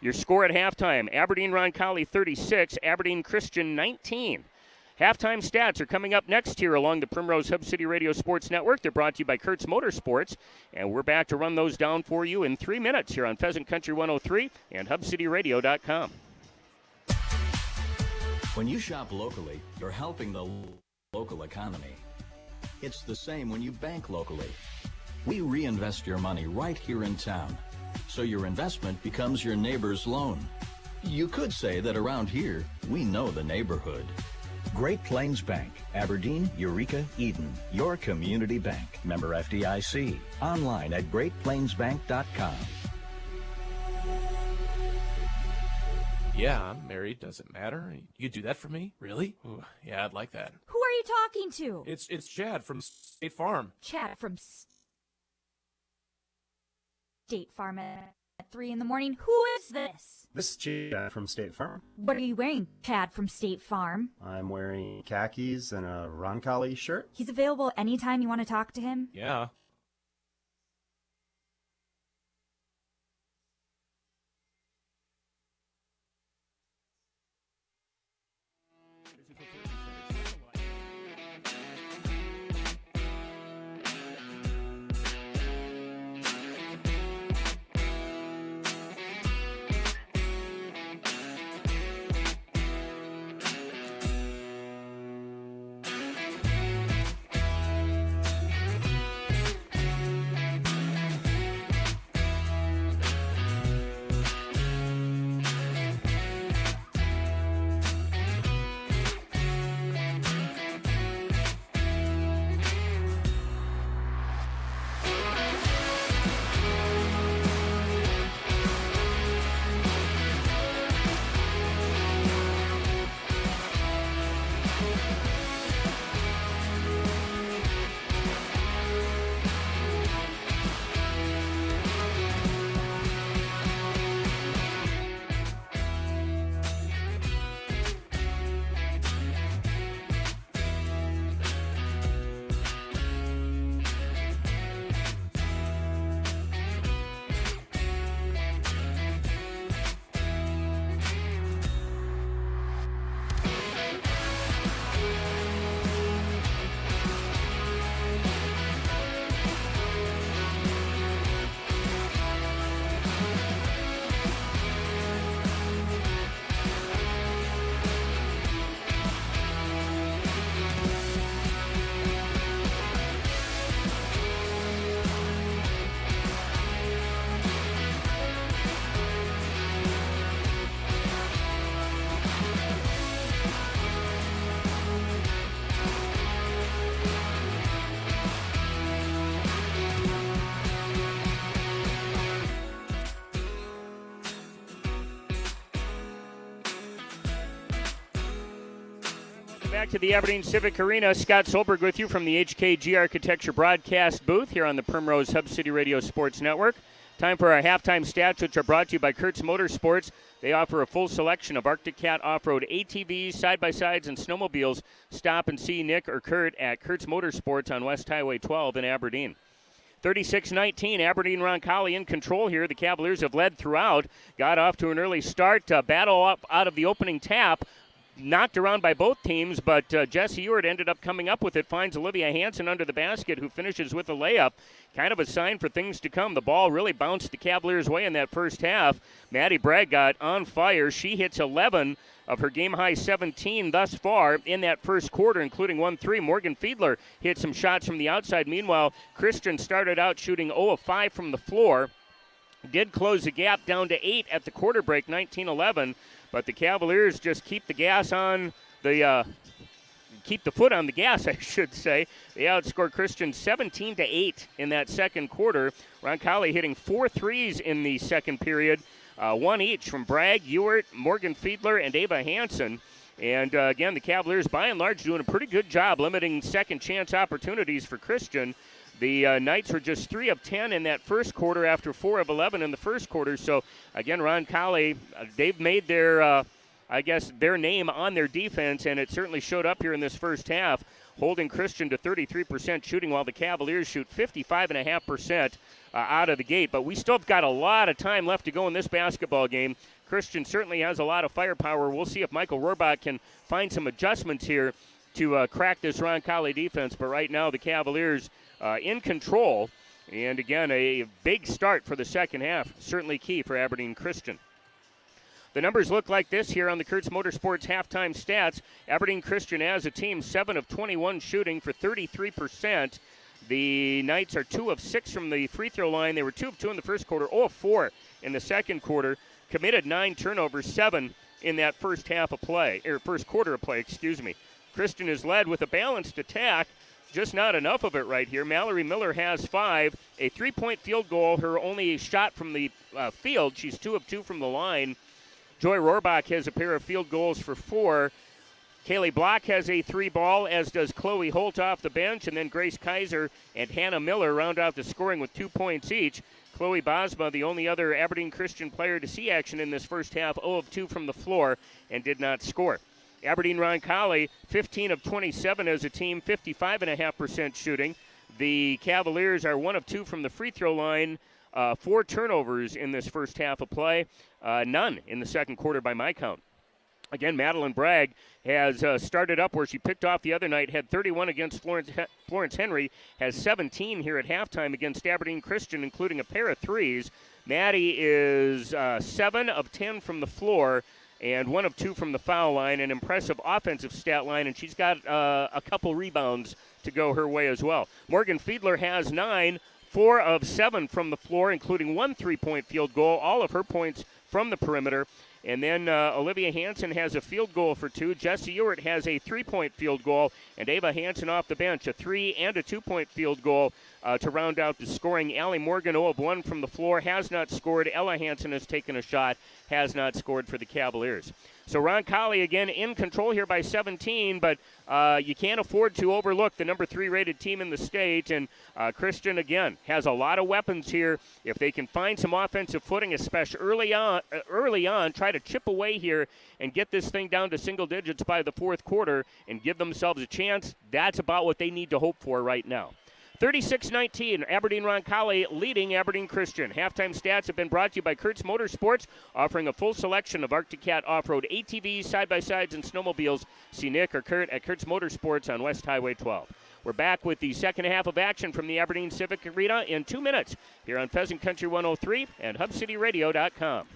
Your score at halftime, Aberdeen Roncalli 36, Aberdeen Christian 19. Halftime stats are coming up next here along the Primrose Hub City Radio Sports Network. They're brought to you by Kurtz Motorsports, and we're back to run those down for you in 3 minutes here on Pheasant Country 103 and HubCityRadio.com. When you shop locally, you're helping the local economy. It's the same when you bank locally. We reinvest your money right here in town, so your investment becomes your neighbor's loan. You could say that around here, we know the neighborhood. Great Plains Bank, Aberdeen, Eureka, Eden. Your community bank. Member FDIC. Online at greatplainsbank.com. Yeah, I'm married. Doesn't matter. You could do that for me? Really? Ooh, yeah, I'd like that. Who are you talking to? It's Chad from State Farm. Chad from State Farm at 3 in the morning. Who is this? This is Chad from State Farm. What are you wearing, Chad from State Farm? I'm wearing khakis and a Roncalli shirt. He's available anytime you want to talk to him. Yeah. Back to the Aberdeen Civic Arena. Scott Solberg with you from the HKG Architecture broadcast booth here on the Primrose Hub City Radio Sports Network. Time for our halftime stats, which are brought to you by Kurtz Motorsports. They offer a full selection of Arctic Cat off-road ATVs, side-by-sides, and snowmobiles. Stop and see Nick or Kurt at Kurtz Motorsports on West Highway 12 in Aberdeen. 36-19, Aberdeen Roncalli in control here. The Cavaliers have led throughout. Got off to an early start. Battle up out of the opening tap. Knocked around by both teams, but Jesse Ewart ended up coming up with it, finds Olivia Hansen under the basket, who finishes with a layup. Kind of a sign for things to come. The ball really bounced the Cavaliers' way in that first half. Maddie Bragg got on fire. She hits 11 of her game-high 17 thus far in that first quarter, including 1-3. Morgan Fiedler hit some shots from the outside. Meanwhile, Christian started out shooting 0 of 5 from the floor. Did close the gap down to 8 at the quarter break, 19-11. But the Cavaliers just keep the gas on the keep the foot on the gas, I should say. They outscored Christian 17-8 in that second quarter. Roncalli hitting 4 threes in the second period, one each from Bragg, Ewart, Morgan Fiedler, and Ava Hansen. And again, the Cavaliers by and large doing a pretty good job limiting second chance opportunities for Christian. The Knights were just 3 of 10 in that first quarter after 4 of 11 in the first quarter. So, again, Roncalli, they've made their, their name on their defense, and it certainly showed up here in this first half, holding Christian to 33% shooting while the Cavaliers shoot 55.5% out of the gate. But we still have got a lot of time left to go in this basketball game. Christian certainly has a lot of firepower. We'll see if Michael Rohrbach can find some adjustments here to crack this Roncalli defense. But right now the Cavaliers in control. And again, a big start for the second half. Certainly key for Aberdeen Christian. The numbers look like this here on the Kurtz Motorsports halftime stats. Aberdeen Christian as a team, 7 of 21 shooting for 33%. The Knights are 2 of 6 from the free throw line. They were 2 of 2 in the first quarter, 0 of 4 in the second quarter. Committed 9 turnovers, 7 in that first half of play, or first quarter of play, excuse me. Christian is led with a balanced attack, just not enough of it right here. Mallory Miller has 5, a 3-point field goal, her only shot from the field. She's 2 of 2 from the line. Joy Rohrbach has a pair of field goals for 4. Kaylee Block has a 3 ball, as does Chloe Holt off the bench, and then Grace Kaiser and Hannah Miller round out the scoring with 2 points each. Chloe Bosma, the only other Aberdeen Christian player to see action in this first half, 0 of 2 from the floor and did not score. Aberdeen Roncalli, 15 of 27 as a team, 55.5% shooting. The Cavaliers are 1 of 2 from the free throw line, 4 turnovers in this first half of play, none in the second quarter by my count. Again, Madeline Bragg has started up where she picked off the other night, had 31 against Florence Henry, has 17 here at halftime against Aberdeen Christian, including a pair of threes. Maddie is 7 of 10 from the floor and 1 of 2 from the foul line, an impressive offensive stat line, and she's got a couple rebounds to go her way as well. Morgan Fiedler has 9, 4 of 7 from the floor, including 1 3-point field goal, all of her points from the perimeter. And then Olivia Hansen has a field goal for 2. Jessie Ewart has a 3-point field goal. And Ava Hansen off the bench, a 3 and a 2-point field goal to round out the scoring. Allie Morgan, 0 of 1 from the floor, has not scored. Ella Hansen has taken a shot, has not scored for the Cavaliers. So Roncalli again in control here by 17, but you can't afford to overlook the number 3 rated team in the state. And Christian, again, has a lot of weapons here. If they can find some offensive footing, especially early on, try to chip away here and get this thing down to single digits by the fourth quarter and give themselves a chance, that's about what they need to hope for right now. 36-19, Aberdeen Roncalli leading Aberdeen Christian. Halftime stats have been brought to you by Kurtz Motorsports, offering a full selection of Arctic Cat off-road ATVs, side-by-sides, and snowmobiles. See Nick or Kurt at Kurtz Motorsports on West Highway 12. We're back with the second half of action from the Aberdeen Civic Arena in 2 minutes here on Pheasant Country 103 and HubCityRadio.com.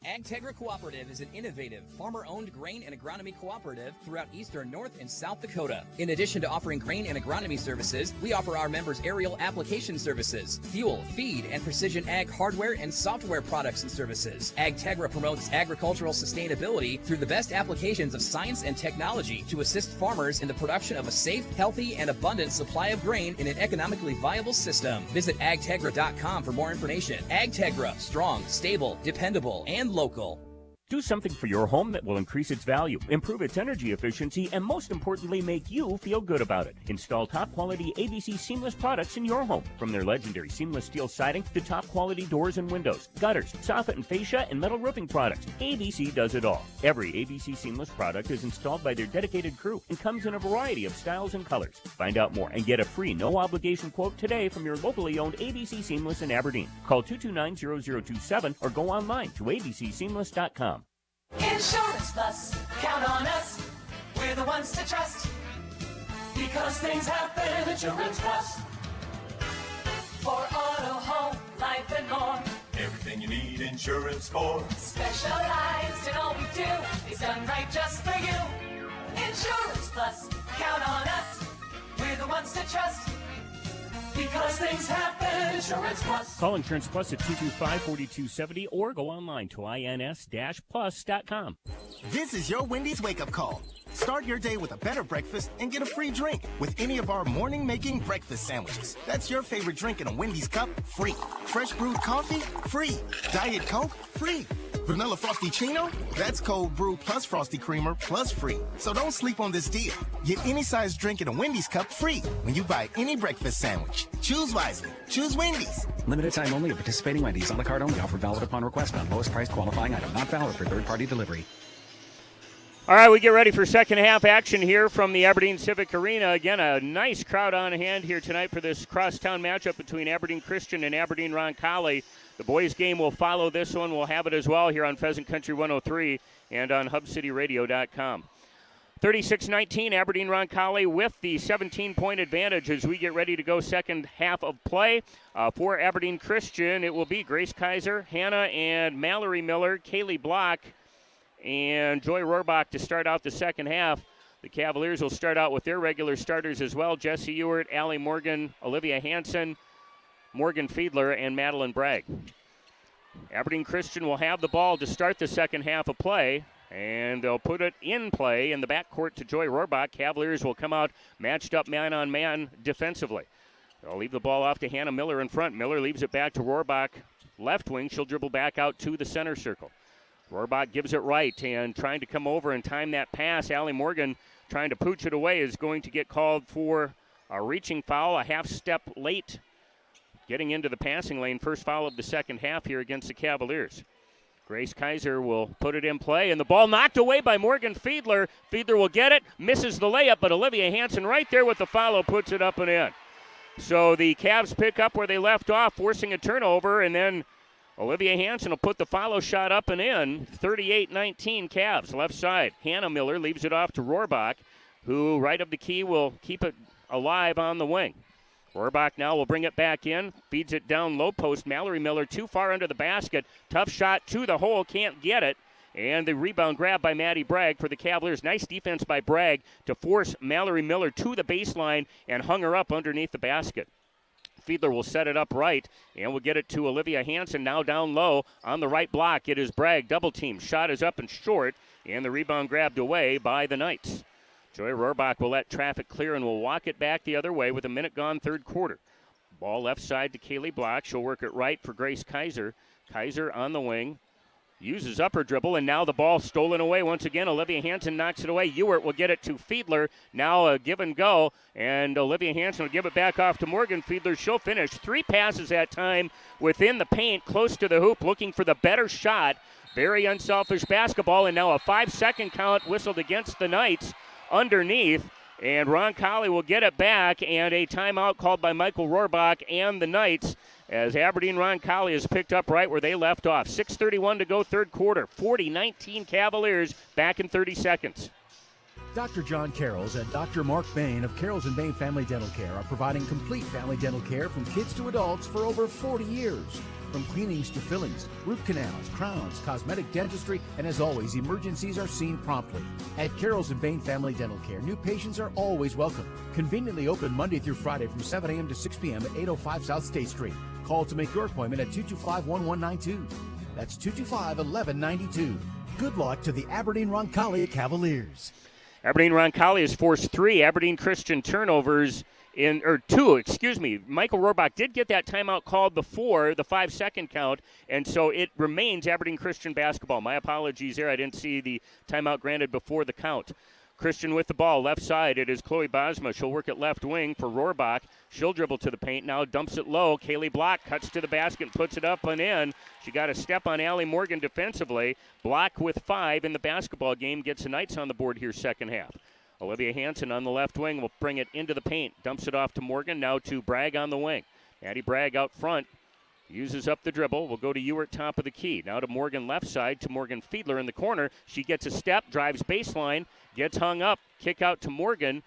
AgTegra Cooperative is an innovative, farmer-owned grain and agronomy cooperative throughout eastern North and South Dakota. In addition to offering grain and agronomy services, we offer our members aerial application services, fuel, feed, and precision ag hardware and software products and services. AgTegra promotes agricultural sustainability through the best applications of science and technology to assist farmers in the production of a safe, healthy, and abundant supply of grain in an economically viable system. Visit agtegra.com for more information. AgTegra, strong, stable, dependable, and local. Do something for your home that will increase its value, improve its energy efficiency, and most importantly, make you feel good about it. Install top-quality ABC Seamless products in your home. From their legendary seamless steel siding to top-quality doors and windows, gutters, soffit and fascia, and metal roofing products, ABC does it all. Every ABC Seamless product is installed by their dedicated crew and comes in a variety of styles and colors. Find out more and get a free, no-obligation quote today from your locally owned ABC Seamless in Aberdeen. Call 229-0027 or go online to abcseamless.com. Insurance Plus, count on us. We're the ones to trust. Because things happen, Insurance Plus. For auto, home, life, and more. Everything you need insurance for. Specialized in all we do is done right just for you. Insurance Plus, count on us. We're the ones to trust. Because things happen, Insurance Plus. Call Insurance Plus at 225-4270 or go online to ins-plus.com. This is your Wendy's wake-up call. Start your day with a better breakfast and get a free drink with any of our morning-making breakfast sandwiches. That's your favorite drink in a Wendy's cup, free. Fresh brewed coffee, free. Diet Coke, free. Vanilla Frosty Chino, that's cold brew plus Frosty Creamer plus free. So don't sleep on this deal. Get any size drink in a Wendy's cup free when you buy any breakfast sandwich. Choose wisely. Choose Wendy's. Limited time only at participating Wendy's. On the card only. Offer valid upon request on lowest price qualifying item. Not valid for third-party delivery. All right, we get ready for second half action here from the Aberdeen Civic Arena. Again, a nice crowd on hand here tonight for this crosstown matchup between Aberdeen Christian and Aberdeen Roncalli. The boys' game will follow this one. We'll have it as well here on Pheasant Country 103 and on HubCityRadio.com. 36-19, Aberdeen Roncalli with the 17-point advantage as we get ready to go second half of play. For Aberdeen Christian, it will be Grace Kaiser, Hannah and Mallory Miller, Kaylee Block, and Joy Rohrbach to start out the second half. The Cavaliers will start out with their regular starters as well. Jessie Ewart, Allie Morgan, Olivia Hansen, Morgan Fiedler, and Madeline Bragg. Aberdeen Christian will have the ball to start the second half of play. And they'll put it in play in the backcourt to Joy Rohrbach. Cavaliers will come out matched up man-on-man defensively. They'll leave the ball off to Hannah Miller in front. Miller leaves it back to Rohrbach, left wing. She'll dribble back out to the center circle. Rohrbach gives it right, and trying to come over and time that pass. Allie Morgan trying to pooch it away is going to get called for a reaching foul, a half step late, getting into the passing lane. First foul of the second half here against the Cavaliers. Grace Kaiser will put it in play, and the ball knocked away by Morgan Fiedler. Fiedler will get it, misses the layup, but Olivia Hansen right there with the follow puts it up and in. So the Cavs pick up where they left off, forcing a turnover, and then Olivia Hansen will put the follow shot up and in. 38-19 Cavs, left side. Hannah Miller leaves it off to Rohrbach, who right of the key will keep it alive on the wing. Rohrbach now will bring it back in, feeds it down low post. Mallory Miller too far under the basket. Tough shot to the hole, can't get it. And the rebound grab by Maddie Bragg for the Cavaliers. Nice defense by Bragg to force Mallory Miller to the baseline and hung her up underneath the basket. Fiedler will set it up right, and we'll get it to Olivia Hansen now down low on the right block. It is Bragg, double team. Shot is up and short, and the rebound grabbed away by the Knights. Joy Rohrbach will let traffic clear and will walk it back the other way with a minute gone, third quarter. Ball left side to Kaylee Block. She'll work it right for Grace Kaiser. Kaiser on the wing. Uses up her dribble, and now the ball stolen away once again. Olivia Hansen knocks it away. Ewert will get it to Fiedler. Now a give and go, and Olivia Hansen will give it back off to Morgan Fiedler. She'll finish. 3 passes that time within the paint, close to the hoop, looking for the better shot. Very unselfish basketball, and now a 5-second count whistled against the Knights underneath. And Roncalli will get it back, and a timeout called by Michael Rohrbach and the Knights as Aberdeen Roncalli is picked up right where they left off. 6:31 to go, third quarter. 40-19 Cavaliers, back in 30 seconds. Dr. John Carrolls and Dr. Mark Bain of Carrolls and Bain Family Dental Care are providing complete family dental care from kids to adults for over 40 years. From cleanings to fillings, root canals, crowns, cosmetic dentistry, and as always, emergencies are seen promptly. At Carrolls and Bain Family Dental Care, new patients are always welcome. Conveniently open Monday through Friday from 7 a.m. to 6 p.m. at 805 South State Street. Call to make your appointment at 225-1192. That's 225-1192. Good luck to the Aberdeen Roncalli Cavaliers. Aberdeen Roncalli has forced 3 Aberdeen Christian turnovers two. Michael Rohrbach did get that timeout called before the 5-second count, and so it remains Aberdeen Christian basketball. My apologies there. I didn't see the timeout granted before the count. Christian with the ball, left side. It is Chloe Bosma. She'll work it left wing for Rohrbach. She'll dribble to the paint. Now dumps it low. Kaylee Block cuts to the basket and puts it up and in. She got a step on Allie Morgan defensively. Block with 5 in the basketball game gets the Knights on the board here second half. Olivia Hansen on the left wing will bring it into the paint. Dumps it off to Morgan. Now to Bragg on the wing. Maddie Bragg out front. Uses up the dribble. We'll go to Ewert, top of the key. Now to Morgan left side to Morgan Fiedler in the corner. She gets a step, drives baseline, gets hung up. Kick out to Morgan.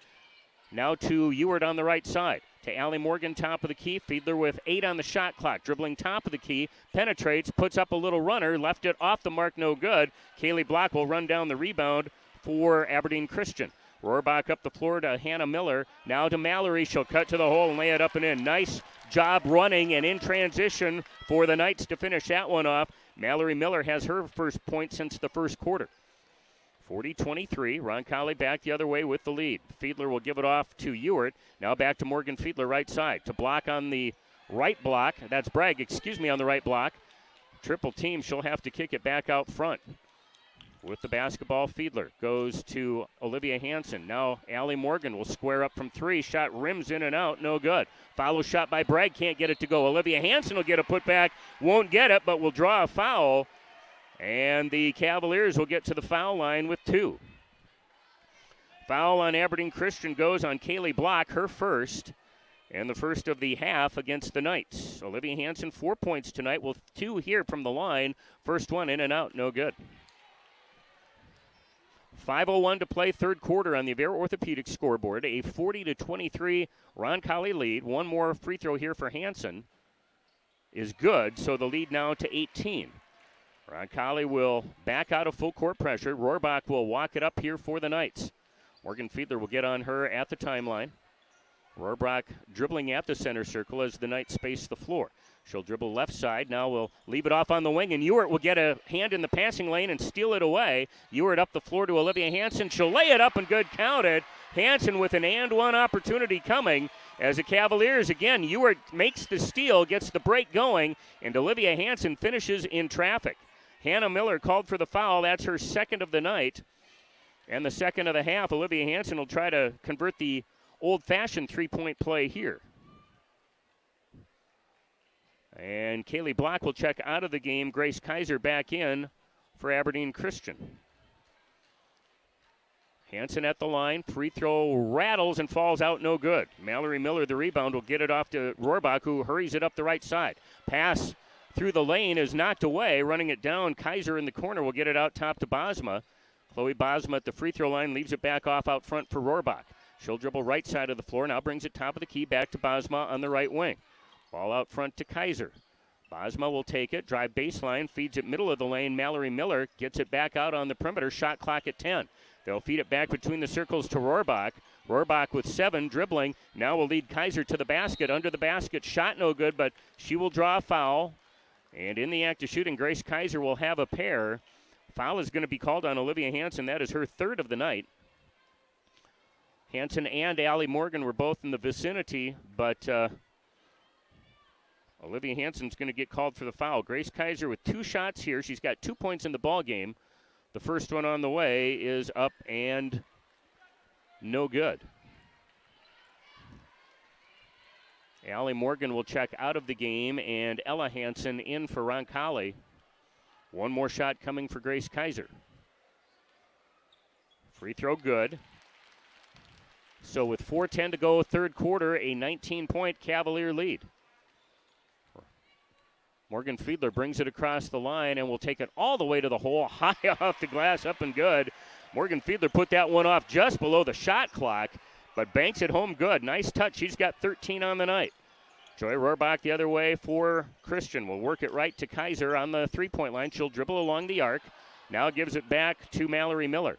Now to Ewert on the right side. To Allie Morgan, top of the key. Fiedler with 8 on the shot clock. Dribbling top of the key. Penetrates, puts up a little runner. Left it off the mark, no good. Kaylee Block will run down the rebound for Aberdeen Christian. Rohrbach up the floor to Hannah Miller. Now to Mallory. She'll cut to the hole and lay it up and in. Nice job running and in transition for the Knights to finish that one off. Mallory Miller has her first point since the first quarter. 40-23. Roncalli back the other way with the lead. Fiedler will give it off to Ewert. Now back to Morgan Fiedler right side. To Block on the right block. That's Bragg, on the right block. Triple team. She'll have to kick it back out front. With the basketball, Fiedler goes to Olivia Hansen. Now Allie Morgan will square up from 3. Shot rims in and out, no good. Follow shot by Bragg, can't get it to go. Olivia Hansen will get a putback, won't get it, but will draw a foul. And the Cavaliers will get to the foul line with 2. Foul on Aberdeen Christian goes on Kaylee Block, her first. And the first of the half against the Knights. Olivia Hansen, 4 points tonight, with 2 here from the line. First one in and out, no good. 5:01 to play, third quarter on the Avera Orthopedic scoreboard. A 40-23 Roncalli lead. One more free throw here for Hansen is good, so the lead now to 18. Roncalli will back out of full court pressure. Rohrbach will walk it up here for the Knights. Morgan Fiedler will get on her at the timeline. Rohrbach dribbling at the center circle as the Knights space the floor. She'll dribble left side. Now we'll leave it off on the wing, and Ewart will get a hand in the passing lane and steal it away. Ewart up the floor to Olivia Hansen. She'll lay it up and good, counted. Hansen with an and one opportunity coming as the Cavaliers, again, Ewart makes the steal, gets the break going, and Olivia Hansen finishes in traffic. Hannah Miller called for the foul. That's her second of the night and the second of the half. Olivia Hansen will try to convert the old-fashioned three-point play here. And Kaylee Block will check out of the game. Grace Kaiser back in for Aberdeen Christian. Hansen at the line. Free throw rattles and falls out no good. Mallory Miller, the rebound, will get it off to Rohrbach, who hurries it up the right side. Pass through the lane is knocked away. Running it down, Kaiser in the corner will get it out top to Bosma. Chloe Bosma at the free throw line leaves it back off out front for Rohrbach. She'll dribble right side of the floor. Now brings it top of the key back to Bosma on the right wing. Ball out front to Kaiser. Bosma will take it, drive baseline, feeds it middle of the lane. Mallory Miller gets it back out on the perimeter. Shot clock at 10. They'll feed it back between the circles to Rohrbach. Rohrbach with 7, dribbling. Now will lead Kaiser to the basket. Under the basket, shot no good, but she will draw a foul. And in the act of shooting, Grace Kaiser will have a pair. Foul is going to be called on Olivia Hansen. That is her third of the night. Hansen and Allie Morgan were both in the vicinity, but Olivia Hansen's going to get called for the foul. Grace Kaiser with 2 shots here. She's got 2 points in the ball game. The first one on the way is up and no good. Allie Morgan will check out of the game, and Ella Hansen in for Roncalli. One more shot coming for Grace Kaiser. Free throw good. So with 4:10 to go, third quarter, a 19-point Cavalier lead. Morgan Fiedler brings it across the line and will take it all the way to the hole, high off the glass, up and good. Morgan Fiedler put that one off just below the shot clock, but banks it home good. Nice touch. She's got 13 on the night. Joy Rohrbach the other way for Christian. Will work it right to Kaiser on the three-point line. She'll dribble along the arc. Now gives it back to Mallory Miller.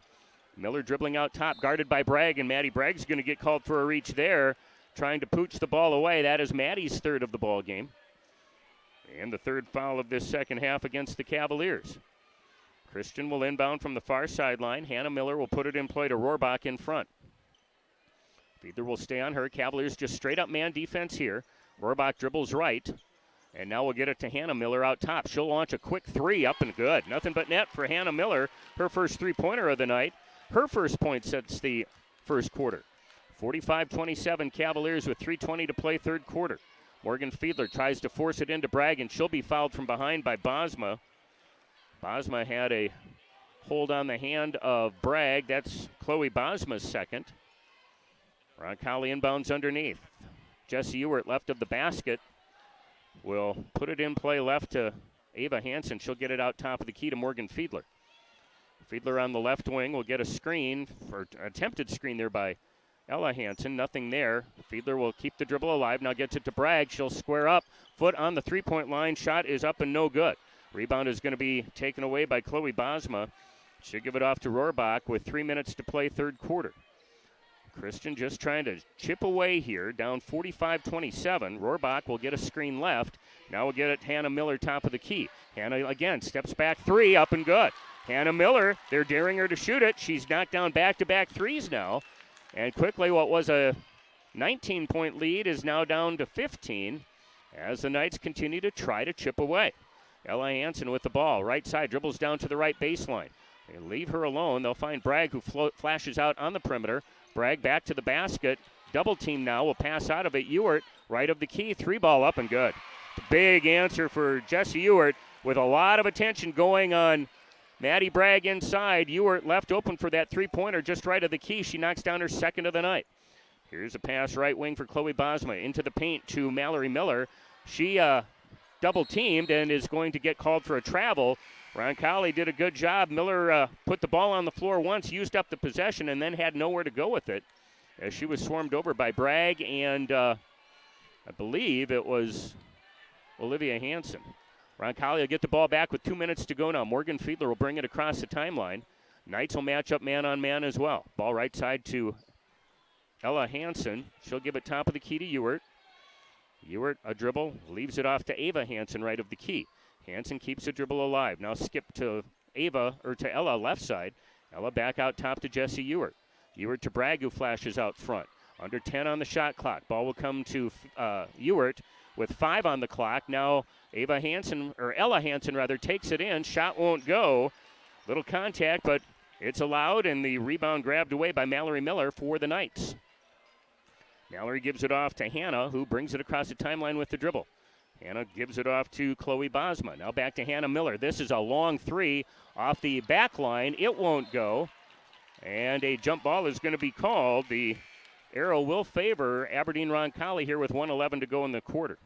Miller dribbling out top, guarded by Bragg, and Maddie Bragg's going to get called for a reach there, trying to pooch the ball away. That is Maddie's third of the ball game. And the third foul of this second half against the Cavaliers. Christian will inbound from the far sideline. Hannah Miller will put it in play to Rohrbach in front. Fiedler will stay on her. Cavaliers just straight up man defense here. Rohrbach dribbles right. And now we'll get it to Hannah Miller out top. She'll launch a quick 3 up and good. Nothing but net for Hannah Miller. Her first three-pointer of the night. Her first point sets the first quarter. 45-27 Cavaliers with 3:20 to play third quarter. Morgan Fiedler tries to force it into Bragg, and she'll be fouled from behind by Bosma. Bosma had a hold on the hand of Bragg. That's Chloe Bosma's second. Roncalli inbounds underneath. Jesse Ewart left of the basket will put it in play left to Ava Hansen. She'll get it out top of the key to Morgan Fiedler. Fiedler on the left wing will get a screen, or attempted screen there by Ella Hansen. Nothing there. Fiedler will keep the dribble alive. Now gets it to Bragg. She'll square up. Foot on the three-point line. Shot is up and no good. Rebound is going to be taken away by Chloe Bosma. She'll give it off to Rohrbach with 3 minutes to play third quarter. Christian just trying to chip away here, down 45-27. Rohrbach will get a screen left. Now we'll get it Hannah Miller top of the key. Hannah again steps back 3, up and good. Hannah Miller, they're daring her to shoot it. She's knocked down back-to-back threes now. And quickly, what was a 19-point lead is now down to 15 as the Knights continue to try to chip away. Ella Hansen with the ball. Right side, dribbles down to the right baseline. They leave her alone. They'll find Bragg, who flashes out on the perimeter. Bragg back to the basket. Double team now. Will pass out of it. Ewart, right of the key. 3-ball up and good. Big answer for Jesse Ewart with a lot of attention going on Maddie Bragg inside. Ewart left open for that three-pointer just right of the key. She knocks down her second of the night. Here's a pass right wing for Chloe Bosma into the paint to Mallory Miller. She double-teamed and is going to get called for a travel. Roncalli did a good job. Miller put the ball on the floor once, used up the possession, and then had nowhere to go with it as she was swarmed over by Bragg and I believe it was Olivia Hansen. Roncalli will get the ball back with 2 minutes to go now. Morgan Fiedler will bring it across the timeline. Knights will match up man-on-man as well. Ball right side to Ella Hansen. She'll give it top of the key to Ewart. Ewert, a dribble, leaves it off to Ava Hansen, right of the key. Hansen keeps the dribble alive. Now skip to Ella left side. Ella back out top to Jesse Ewert. Ewert to Bragg, who flashes out front. Under 10 on the shot clock. Ball will come to Ewert with 5 on the clock. Now Ella Hansen takes it in. Shot won't go. Little contact, but it's allowed, and the rebound grabbed away by Mallory Miller for the Knights. Mallory gives it off to Hannah, who brings it across the timeline with the dribble. Hannah gives it off to Chloe Bosma. Now back to Hannah Miller. This is a long 3 off the back line. It won't go. And a jump ball is going to be called. The arrow will favor Aberdeen Roncalli here with 1:11 to go in the quarter.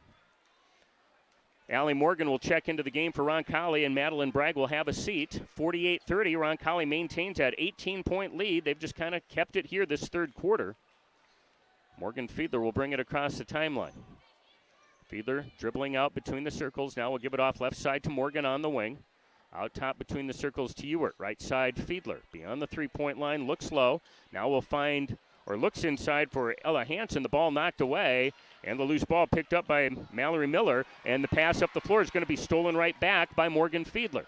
Allie Morgan will check into the game for Roncalli, and Madeline Bragg will have a seat. 48-30. Roncalli maintains that 18-point lead. They've just kind of kept it here this third quarter. Morgan Fiedler will bring it across the timeline. Fiedler dribbling out between the circles. Now we'll give it off left side to Morgan on the wing. Out top between the circles to Ewert. Right side, Fiedler. Beyond the three-point line, looks low. Now we'll find, or looks inside for Ella Hansen. The ball knocked away, and the loose ball picked up by Mallory Miller. And the pass up the floor is going to be stolen right back by Morgan Fiedler.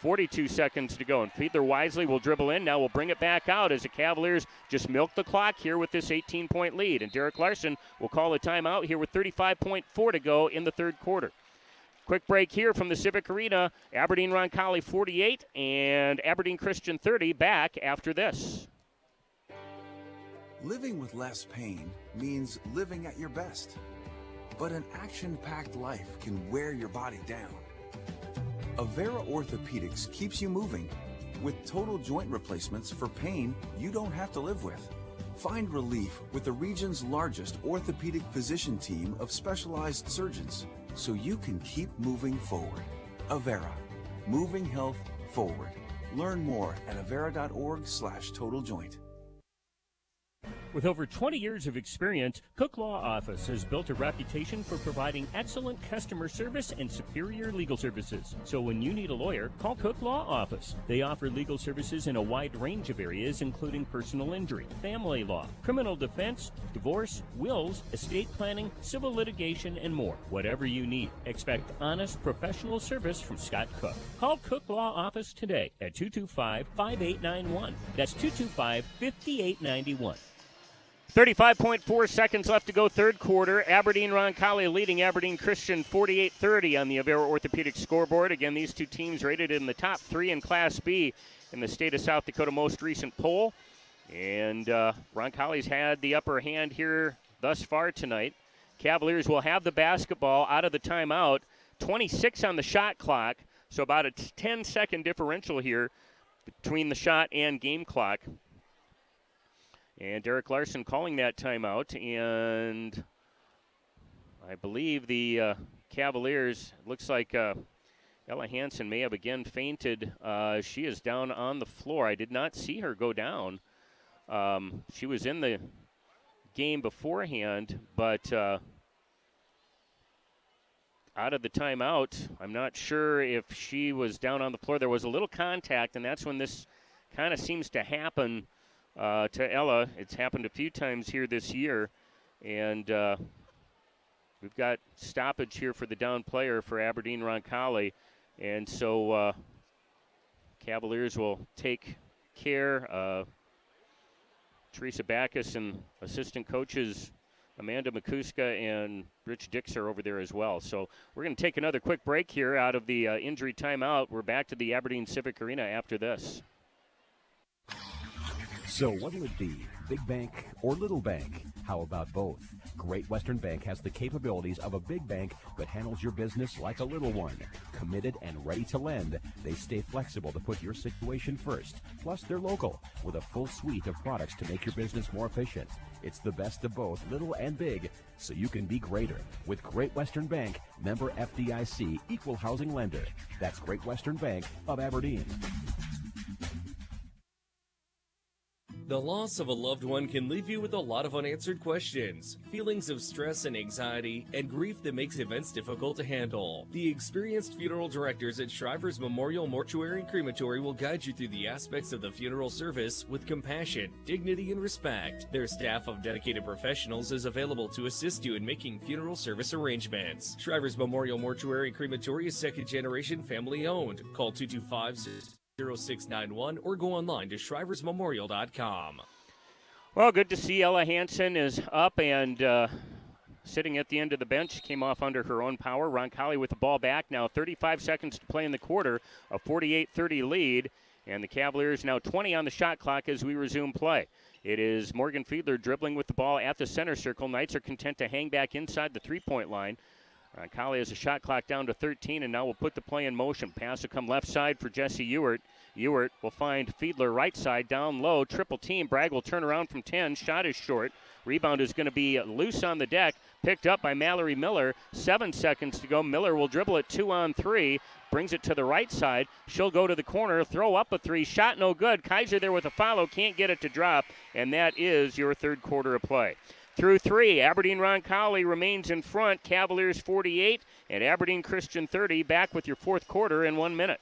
42 seconds to go, and Fiedler wisely will dribble in. Now we'll bring it back out as the Cavaliers just milk the clock here with this 18-point lead. And Derek Larson will call a timeout here with 35.4 to go in the third quarter. Quick break here from the Civic Arena. Aberdeen Roncalli 48 and Aberdeen Christian 30 back after this. Living with less pain means living at your best. But an action-packed life can wear your body down. Avera Orthopedics keeps you moving with total joint replacements for pain you don't have to live with. Find relief with the region's largest orthopedic physician team of specialized surgeons so you can keep moving forward. Avera, moving health forward. Learn more at avera.org/totaljoint. With over 20 years of experience, Cook Law Office has built a reputation for providing excellent customer service and superior legal services. So when you need a lawyer, call Cook Law Office. They offer legal services in a wide range of areas, including personal injury, family law, criminal defense, divorce, wills, estate planning, civil litigation, and more. Whatever you need, expect honest, professional service from Scott Cook. Call Cook Law Office today at 225-5891. That's 225-5891. 35.4 seconds left to go third quarter. Aberdeen Roncalli leading Aberdeen Christian 48-30 on the Avera Orthopedic scoreboard. Again, these two teams rated in the top 3 in Class B in the state of South Dakota most recent poll. And Roncalli's had the upper hand here thus far tonight. Cavaliers will have the basketball out of the timeout. 26 on the shot clock, so about a 10-second differential here between the shot and game clock. And Derek Larson calling that timeout, and I believe the Cavaliers, looks like Ella Hansen may have again fainted. She is down on the floor. I did not see her go down. She was in the game beforehand, but out of the timeout, I'm not sure if she was down on the floor. There was a little contact, and that's when this kind of seems to happen to Ella. It's happened a few times here this year, and we've got stoppage here for the down player for Aberdeen Roncalli, and so Cavaliers will take care. Teresa Backus and assistant coaches Amanda Makuska and Rich Dix are over there as well. So we're going to take another quick break here out of the injury timeout. We're back to the Aberdeen Civic Arena after this. So what'll it be, big bank or little bank? How about both? Great Western Bank has the capabilities of a big bank, but handles your business like a little one. Committed and ready to lend, they stay flexible to put your situation first. Plus, they're local, with a full suite of products to make your business more efficient. It's the best of both, little and big, so you can be greater. With Great Western Bank, member FDIC, equal housing lender. That's Great Western Bank of Aberdeen. The loss of a loved one can leave you with a lot of unanswered questions, feelings of stress and anxiety, and grief that makes events difficult to handle. The experienced funeral directors at Shriver's Memorial Mortuary and Crematory will guide you through the aspects of the funeral service with compassion, dignity, and respect. Their staff of dedicated professionals is available to assist you in making funeral service arrangements. Shriver's Memorial Mortuary and Crematory is second-generation family-owned. Call 225-0691 or go online to shriversmemorial.com. Well, good to see Ella Hansen is up and sitting at the end of the bench. Came off under her own power. Roncalli with the ball back. Now 35 seconds to play in the quarter. A 48-30 lead. And the Cavaliers now 20 on the shot clock as we resume play. It is Morgan Fiedler dribbling with the ball at the center circle. Knights are content to hang back inside the three-point line. Roncalli has a shot clock down to 13, and now we'll put the play in motion. Pass will come left side for Jesse Ewert. Ewert will find Fiedler right side, down low, triple team. Bragg will turn around from 10. Shot is short. Rebound is going to be loose on the deck, picked up by Mallory Miller. 7 seconds to go. Miller will dribble it 2-on-3, brings it to the right side. She'll go to the corner, throw up a three. Shot no good. Kaiser there with a follow, can't get it to drop, and that is your third quarter of play. Through three, Aberdeen-Roncalli remains in front. Cavaliers 48 and Aberdeen Christian 30. Back with your fourth quarter in 1 minute.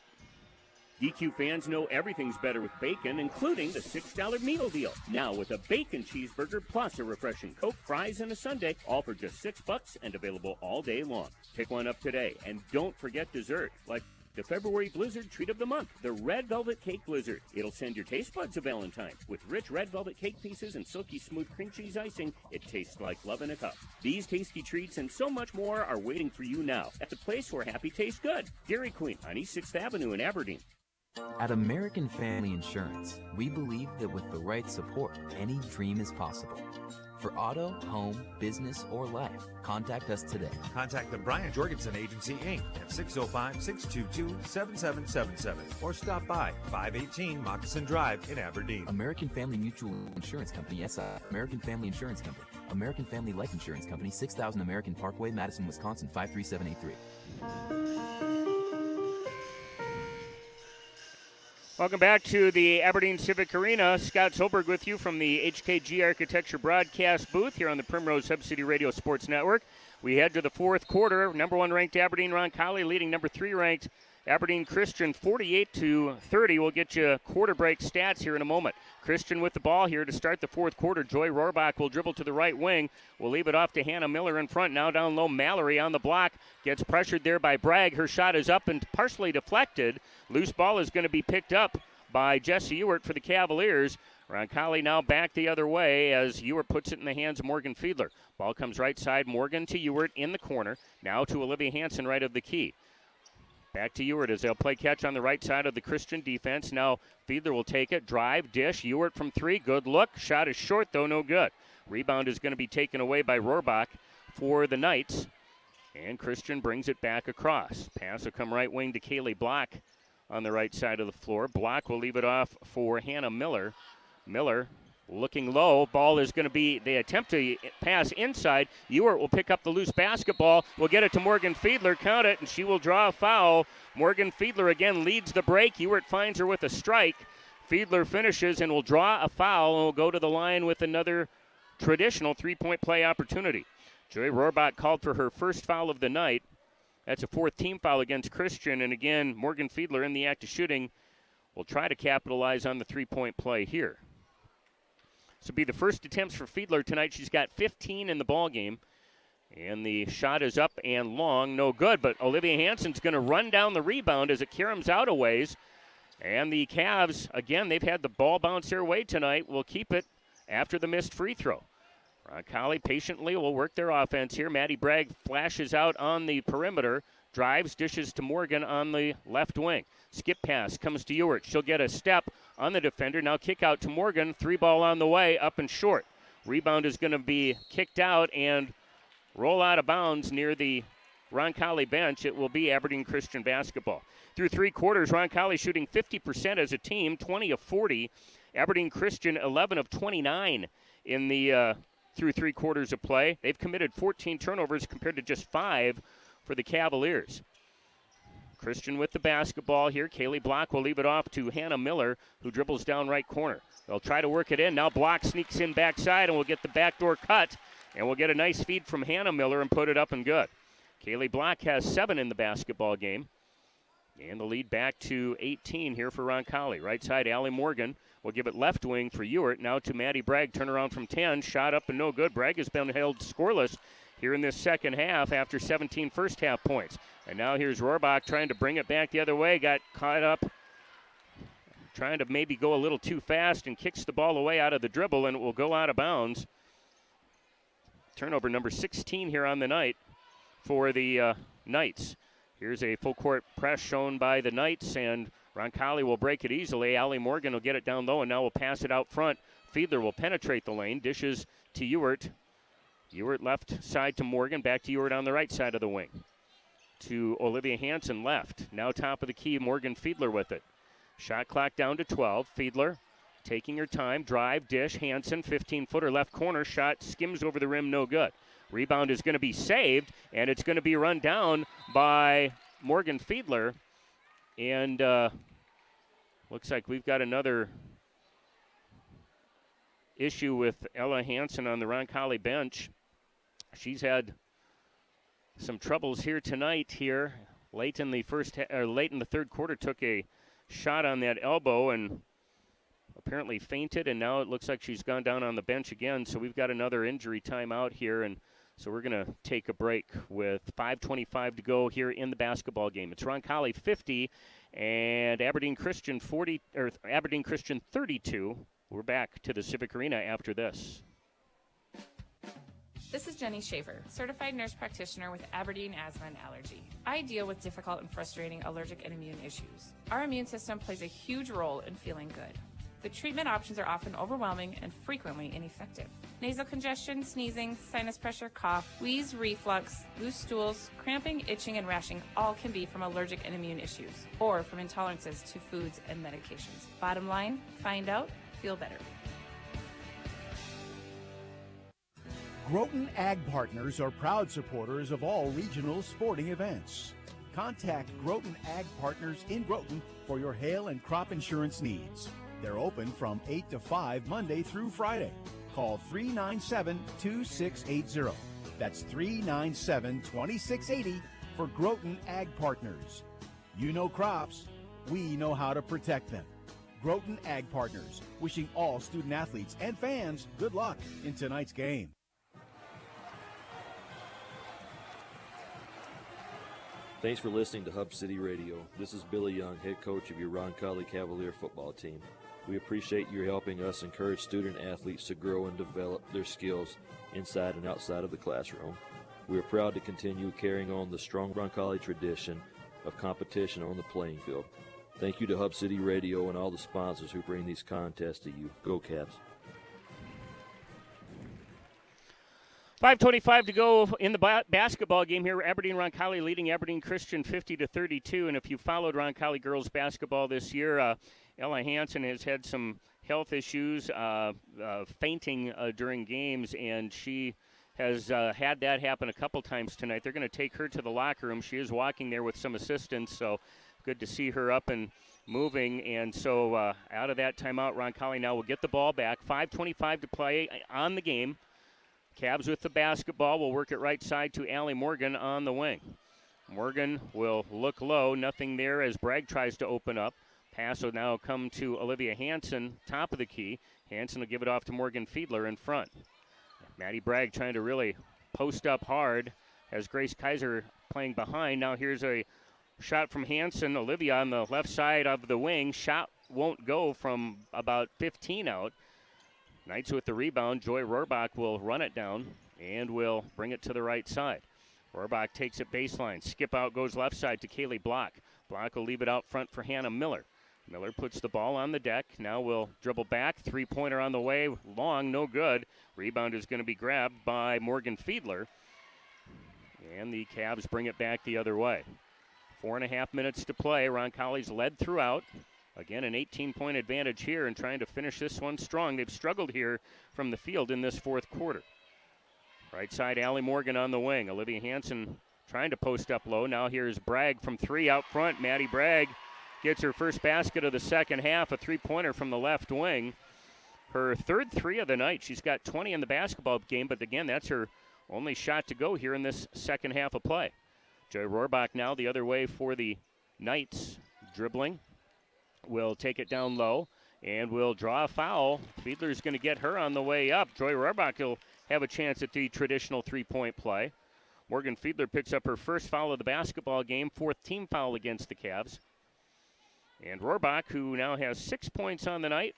DQ fans know everything's better with bacon, including the $6 meal deal. Now with a bacon cheeseburger plus a refreshing Coke, fries, and a sundae, all for just $6 and available all day long. Pick one up today, and don't forget dessert, like the February Blizzard Treat of the Month, the Red Velvet Cake Blizzard. It'll send your taste buds a Valentine. With rich red velvet cake pieces and silky smooth cream cheese icing, it tastes like love in a cup. These tasty treats and so much more are waiting for you now at the place where happy tastes good. Dairy Queen on East 6th Avenue in Aberdeen. At American Family Insurance, we believe that with the right support, any dream is possible. For auto, home, business, or life, contact us today. Contact the Brian Jorgensen Agency, Inc. at 605-622-7777 or stop by 518 Moccasin Drive in Aberdeen. American Family Mutual Insurance Company, SI. American Family Insurance Company. American Family Life Insurance Company, 6000 American Parkway, Madison, Wisconsin, 53783. Welcome back to the Aberdeen Civic Arena. Scott Solberg with you from the HKG Architecture broadcast booth here on the Primrose Hub City Radio Sports Network. We head to the fourth quarter. Number 1 ranked Aberdeen-Roncalli leading number 3 ranked Aberdeen Christian 48-30. We'll get you quarter break stats here in a moment. Christian with the ball here to start the fourth quarter. Joy Rohrbach will dribble to the right wing. We'll leave it off to Hannah Miller in front. Now down low, Mallory on the block. Gets pressured there by Bragg. Her shot is up and partially deflected. Loose ball is going to be picked up by Jesse Ewert for the Cavaliers. Roncalli now back the other way as Ewert puts it in the hands of Morgan Fiedler. Ball comes right side. Morgan to Ewert in the corner. Now to Olivia Hansen right of the key. Back to Ewert as they'll play catch on the right side of the Christian defense. Now Fiedler will take it. Drive, dish. Ewert from 3. Good look. Shot is short, though, no good. Rebound is going to be taken away by Rohrbach for the Knights. And Christian brings it back across. Pass will come right wing to Kaylee Block on the right side of the floor. Block will leave it off for Hannah Miller. Miller looking low. Ball is going to be, they attempt to pass inside. Ewert will pick up the loose basketball. Will get it to Morgan Fiedler. Count it, and she will draw a foul. Morgan Fiedler again leads the break. Ewert finds her with a strike. Fiedler finishes and will draw a foul and will go to the line with another traditional three-point play opportunity. Joy Rohrbach called for her first foul of the night. That's a 4th team foul against Christian. And again, Morgan Fiedler in the act of shooting will try to capitalize on the three-point play here. This will be the first attempts for Fiedler tonight. She's got 15 in the ball game. And the shot is up and long. No good, but Olivia Hansen's going to run down the rebound as it caroms out a ways. And the Cavs, again, they've had the ball bounce their way tonight, will keep it after the missed free throw. Roncalli patiently will work their offense here. Maddie Bragg flashes out on the perimeter, drives, dishes to Morgan on the left wing. Skip pass comes to Ewert. She'll get a step on the defender. Now kick out to Morgan. 3 ball on the way, up and short. Rebound is going to be kicked out and roll out of bounds near the Roncalli bench. It will be Aberdeen Christian basketball. Through 3 quarters, Roncalli shooting 50% as a team, 20 of 40. Aberdeen Christian 11 of 29 in the through 3 quarters of play. They've committed 14 turnovers compared to just 5 for the Cavaliers. Christian with the basketball here. Kaylee Block will leave it off to Hannah Miller, who dribbles down right corner. They'll try to work it in. Now Block sneaks in backside, and we'll get the backdoor cut. And we'll get a nice feed from Hannah Miller and put it up and good. Kaylee Block has 7 in the basketball game. And the lead back to 18 here for Roncalli. Right side, Allie Morgan will give it left wing for Ewart. Now to Maddie Bragg. Turnaround from 10. Shot up and no good. Bragg has been held scoreless here in this second half after 17 first half points. And now here's Rohrbach trying to bring it back the other way. Got caught up trying to maybe go a little too fast and kicks the ball away out of the dribble, and it will go out of bounds. Turnover number 16 here on the night for the Knights. Here's a full court press shown by the Knights, and Roncalli will break it easily. Allie Morgan will get it down low, and now will pass it out front. Fiedler will penetrate the lane, dishes to Ewart. Ewart left side to Morgan, back to Ewart on the right side of the wing. To Olivia Hansen left. Now top of the key, Morgan Fiedler with it. Shot clock down to 12. Fiedler taking her time, drive, dish, Hansen, 15-footer left corner, shot skims over the rim, no good. Rebound is going to be saved, and it's going to be run down by Morgan Fiedler. And looks like we've got another issue with Ella Hansen on the Roncalli bench. She's had some troubles here tonight. Here late in the third quarter, took a shot on that elbow and apparently fainted, and now it looks like she's gone down on the bench again. So we've got another injury timeout here, and so we're going to take a break with 5:25 to go here in the basketball game. It's Roncalli 50 and Aberdeen Christian 32. We're back to the Civic Arena after this. This is Jenny Schaefer, certified nurse practitioner with Aberdeen Asthma and Allergy. I deal with difficult and frustrating allergic and immune issues. Our immune system plays a huge role in feeling good. The treatment options are often overwhelming and frequently ineffective. Nasal congestion, sneezing, sinus pressure, cough, wheeze, reflux, loose stools, cramping, itching, and rashing all can be from allergic and immune issues or from intolerances to foods and medications. Bottom line, find out, feel better. Groton Ag Partners are proud supporters of all regional sporting events. Contact Groton Ag Partners in Groton for your hail and crop insurance needs. They're open from 8 to 5 Monday through Friday. Call 397-2680. That's 397-2680 for Groton Ag Partners. You know crops, we know how to protect them. Groton Ag Partners, wishing all student athletes and fans good luck in tonight's game. Thanks for listening to Hub City Radio. This is Billy Young, head coach of your Roncalli Cavalier football team. We appreciate your helping us encourage student athletes to grow and develop their skills inside and outside of the classroom. We are proud to continue carrying on the strong Roncalli tradition of competition on the playing field. Thank you to Hub City Radio and all the sponsors who bring these contests to you. Go Cavs. 5:25 to go in the basketball game here. Aberdeen Roncalli leading Aberdeen Christian 50-32. And if you followed Roncalli girls basketball this year, Ella Hansen has had some health issues, fainting during games, and she has had that happen a couple times tonight. They're going to take her to the locker room. She is walking there with some assistance, so good to see her up and moving. And so out of that timeout, Roncalli now will get the ball back. 5:25 to play on the game. Cavs with the basketball will work it right side to Allie Morgan on the wing. Morgan will look low, nothing there as Bragg tries to open up. Pass will now come to Olivia Hansen, top of the key. Hansen will give it off to Morgan Fiedler in front. Maddie Bragg trying to really post up hard as Grace Kaiser playing behind. Now here's a shot from Hansen. Olivia on the left side of the wing. Shot won't go from about 15 out. Knights with the rebound. Joy Rohrbach will run it down and will bring it to the right side. Rohrbach takes it baseline. Skip out goes left side to Kaylee Block. Block will leave it out front for Hannah Miller. Miller puts the ball on the deck. Now will dribble back. Three-pointer on the way. Long, no good. Rebound is going to be grabbed by Morgan Fiedler. And the Cavs bring it back the other way. 4.5 minutes to play. Roncalli's led throughout. Again, an 18-point advantage here and trying to finish this one strong. They've struggled here from the field in this fourth quarter. Right side, Allie Morgan on the wing. Olivia Hansen trying to post up low. Now here's Bragg from three out front. Maddie Bragg gets her first basket of the second half, a three-pointer from the left wing. Her third three of the night. She's got 20 in the basketball game, but again, that's her only shot to go here in this second half of play. Joy Rohrbach now the other way for the Knights, dribbling. Will take it down low and will draw a foul. Fiedler's going to get her on the way up. Joy Rohrbach will have a chance at the traditional three-point play. Morgan Fiedler picks up her first foul of the basketball game, fourth team foul against the Cavs. And Rohrbach, who now has 6 points on the night,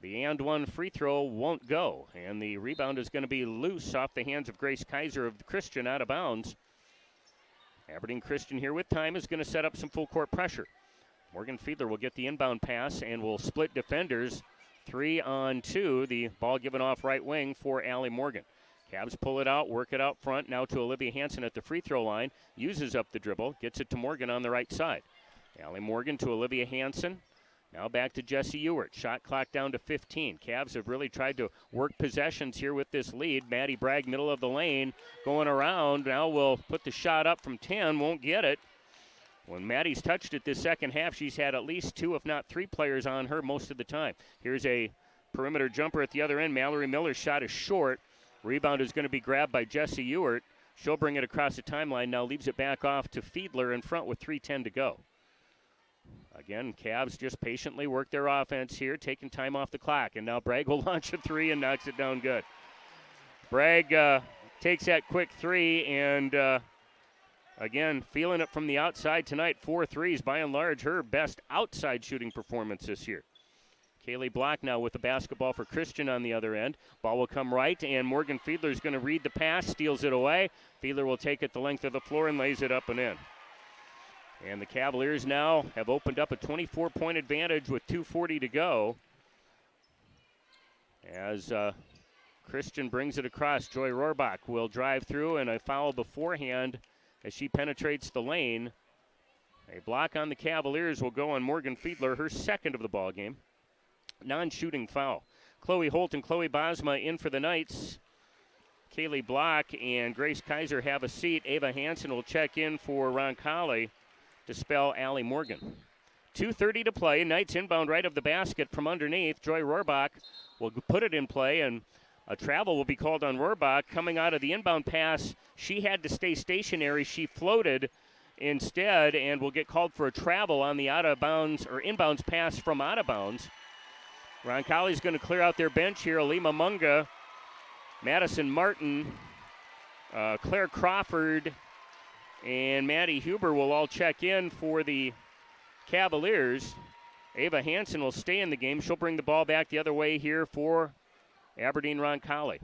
the and one free throw won't go. And the rebound is going to be loose off the hands of Grace Kaiser of Christian, out of bounds. Aberdeen Christian here with time is going to set up some full court pressure. Morgan Fiedler will get the inbound pass and will split defenders 3-on-2. The ball given off right wing for Allie Morgan. Cavs pull it out, work it out front. Now to Olivia Hansen at the free throw line. Uses up the dribble, gets it to Morgan on the right side. Allie Morgan to Olivia Hansen. Now back to Jesse Ewert. Shot clock down to 15. Cavs have really tried to work possessions here with this lead. Maddie Bragg, middle of the lane, going around. Now will put the shot up from 10. Won't get it. When Maddie's touched it this second half, she's had at least 2, if not 3 players on her most of the time. Here's a perimeter jumper at the other end. Mallory Miller's shot is short. Rebound is going to be grabbed by Jesse Ewert. She'll bring it across the timeline. Now leaves it back off to Fiedler in front with 3:10 to go. Again, Cavs just patiently work their offense here, taking time off the clock. And now Bragg will launch a three and knocks it down good. Bragg takes that quick three and, again, feeling it from the outside tonight. 4 threes, by and large, her best outside shooting performance this year. Kaylee Block now with the basketball for Christian on the other end. Ball will come right, and Morgan Fiedler is going to read the pass, steals it away. Fiedler will take it the length of the floor and lays it up and in. And the Cavaliers now have opened up a 24-point advantage with 2:40 to go. As Christian brings it across, Joy Rohrbach will drive through, and a foul beforehand as she penetrates the lane. A block on the Cavaliers will go on Morgan Fiedler, her second of the ball game. Non-shooting foul. Chloe Holt and Chloe Bosma in for the Knights. Kaylee Block and Grace Kaiser have a seat. Ava Hansen will check in for Roncalli to spell Allie Morgan. 2:30 to play. Knights inbound right of the basket from underneath. Joy Rohrbach will put it in play, and a travel will be called on Rohrbach. Coming out of the inbound pass, she had to stay stationary. She floated instead and will get called for a travel on the out-of-bounds or inbounds pass from out of bounds. Roncalli's going to clear out their bench here. Alima Munga, Madison Martin, Claire Crawford, and Maddie Huber will all check in for the Cavaliers. Ava Hansen will stay in the game. She'll bring the ball back the other way here for Aberdeen Roncalli.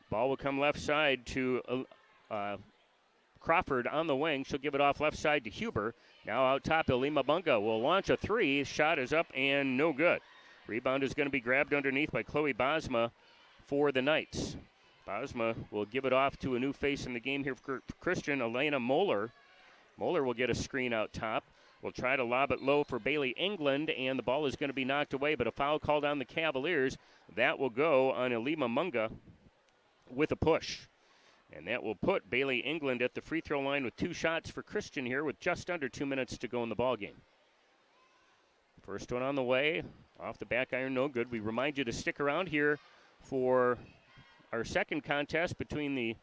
Ball will come left side to Crawford on the wing. She'll give it off left side to Huber. Now out top, Alima Bunga will launch a three. Shot is up and no good. Rebound is going to be grabbed underneath by Chloe Bosma for the Knights. Bosma will give it off to a new face in the game here for Christian, Elena Moeller. Moeller will get a screen out top. Will try to lob it low for Bailey England, and the ball is going to be knocked away, but a foul called on the Cavaliers. That will go on Alima Munga with a push. And that will put Bailey England at the free throw line with 2 shots for Christian here with just under 2 minutes to go in the ball game. First one on the way, off the back iron, no good. We remind you to stick around here for our second contest between the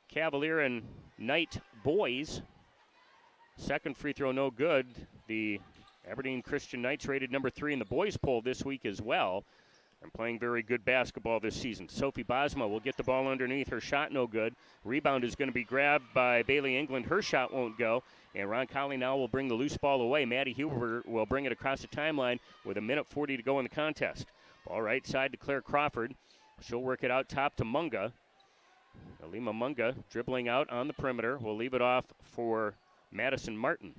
Cavalier and Knight boys. Second free throw, no good. The Aberdeen Christian Knights rated number 3 in the boys poll this week as well, and playing very good basketball this season. Sophie Bosma will get the ball underneath. Her shot no good. Rebound is going to be grabbed by Bailey England. Her shot won't go. And Roncalli now will bring the loose ball away. Maddie Huber will bring it across the timeline with 1:40 to go in the contest. Ball right side to Claire Crawford. She'll work it out top to Munga. Alima Munga dribbling out on the perimeter. Will leave it off for Madison Martin.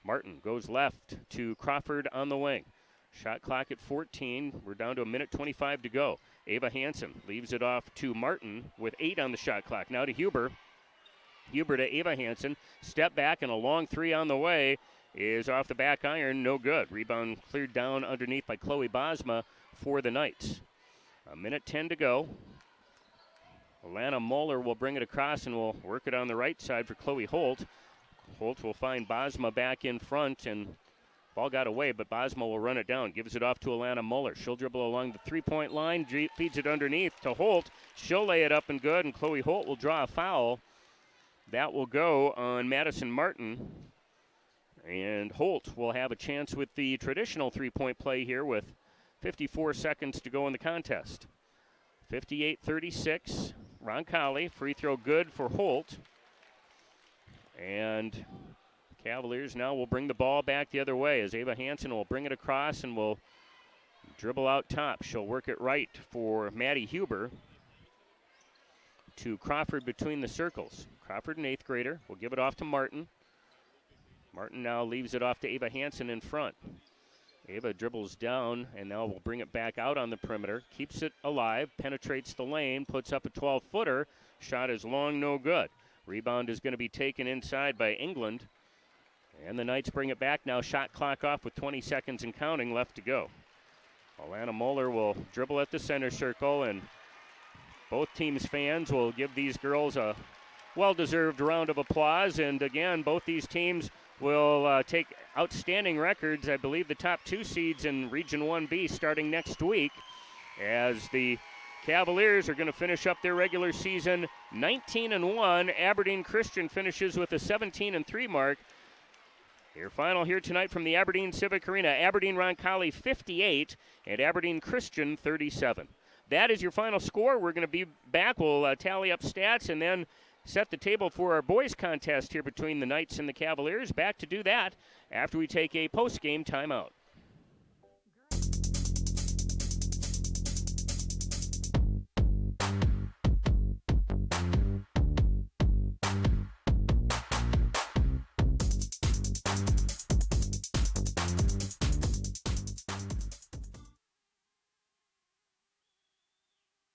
Martin goes left to Crawford on the wing. Shot clock at 14. We're down to 1:25 to go. Ava Hansen leaves it off to Martin with 8 on the shot clock. Now to Huber. Huber to Ava Hansen. Step back and a long three on the way is off the back iron. No good. Rebound cleared down underneath by Chloe Bosma for the Knights. 1:10 to go. Alana Moeller will bring it across and will work it on the right side for Chloe Holt. Holt will find Bosma back in front, and ball got away, but Bosma will run it down. Gives it off to Alana Moeller. She'll dribble along the three-point line, feeds it underneath to Holt. She'll lay it up and good, and Chloe Holt will draw a foul. That will go on Madison Martin. And Holt will have a chance with the traditional three-point play here with 54 seconds to go in the contest. 58-36, Roncalli. Free throw good for Holt. And Cavaliers now will bring the ball back the other way as Ava Hansen will bring it across and will dribble out top. She'll work it right for Maddie Huber to Crawford between the circles. Crawford, an 8th grader, will give it off to Martin. Martin now leaves it off to Ava Hansen in front. Ava dribbles down and now will bring it back out on the perimeter. Keeps it alive, penetrates the lane, puts up a 12-footer. Shot is long, no good. Rebound is going to be taken inside by England. And the Knights bring it back now. Shot clock off with 20 seconds and counting left to go. Alana Moeller will dribble at the center circle, and both teams' fans will give these girls a well-deserved round of applause. And again, both these teams will take outstanding records. I believe the top 2 seeds in Region 1B starting next week, as the Cavaliers are going to finish up their regular season 19-1. Aberdeen Christian finishes with a 17-3 mark. Your final here tonight from the Aberdeen Civic Arena. Aberdeen Roncalli 58 and Aberdeen Christian 37. That is your final score. We're going to be back. We'll tally up stats and then set the table for our boys contest here between the Knights and the Cavaliers. Back to do that after we take a post-game timeout.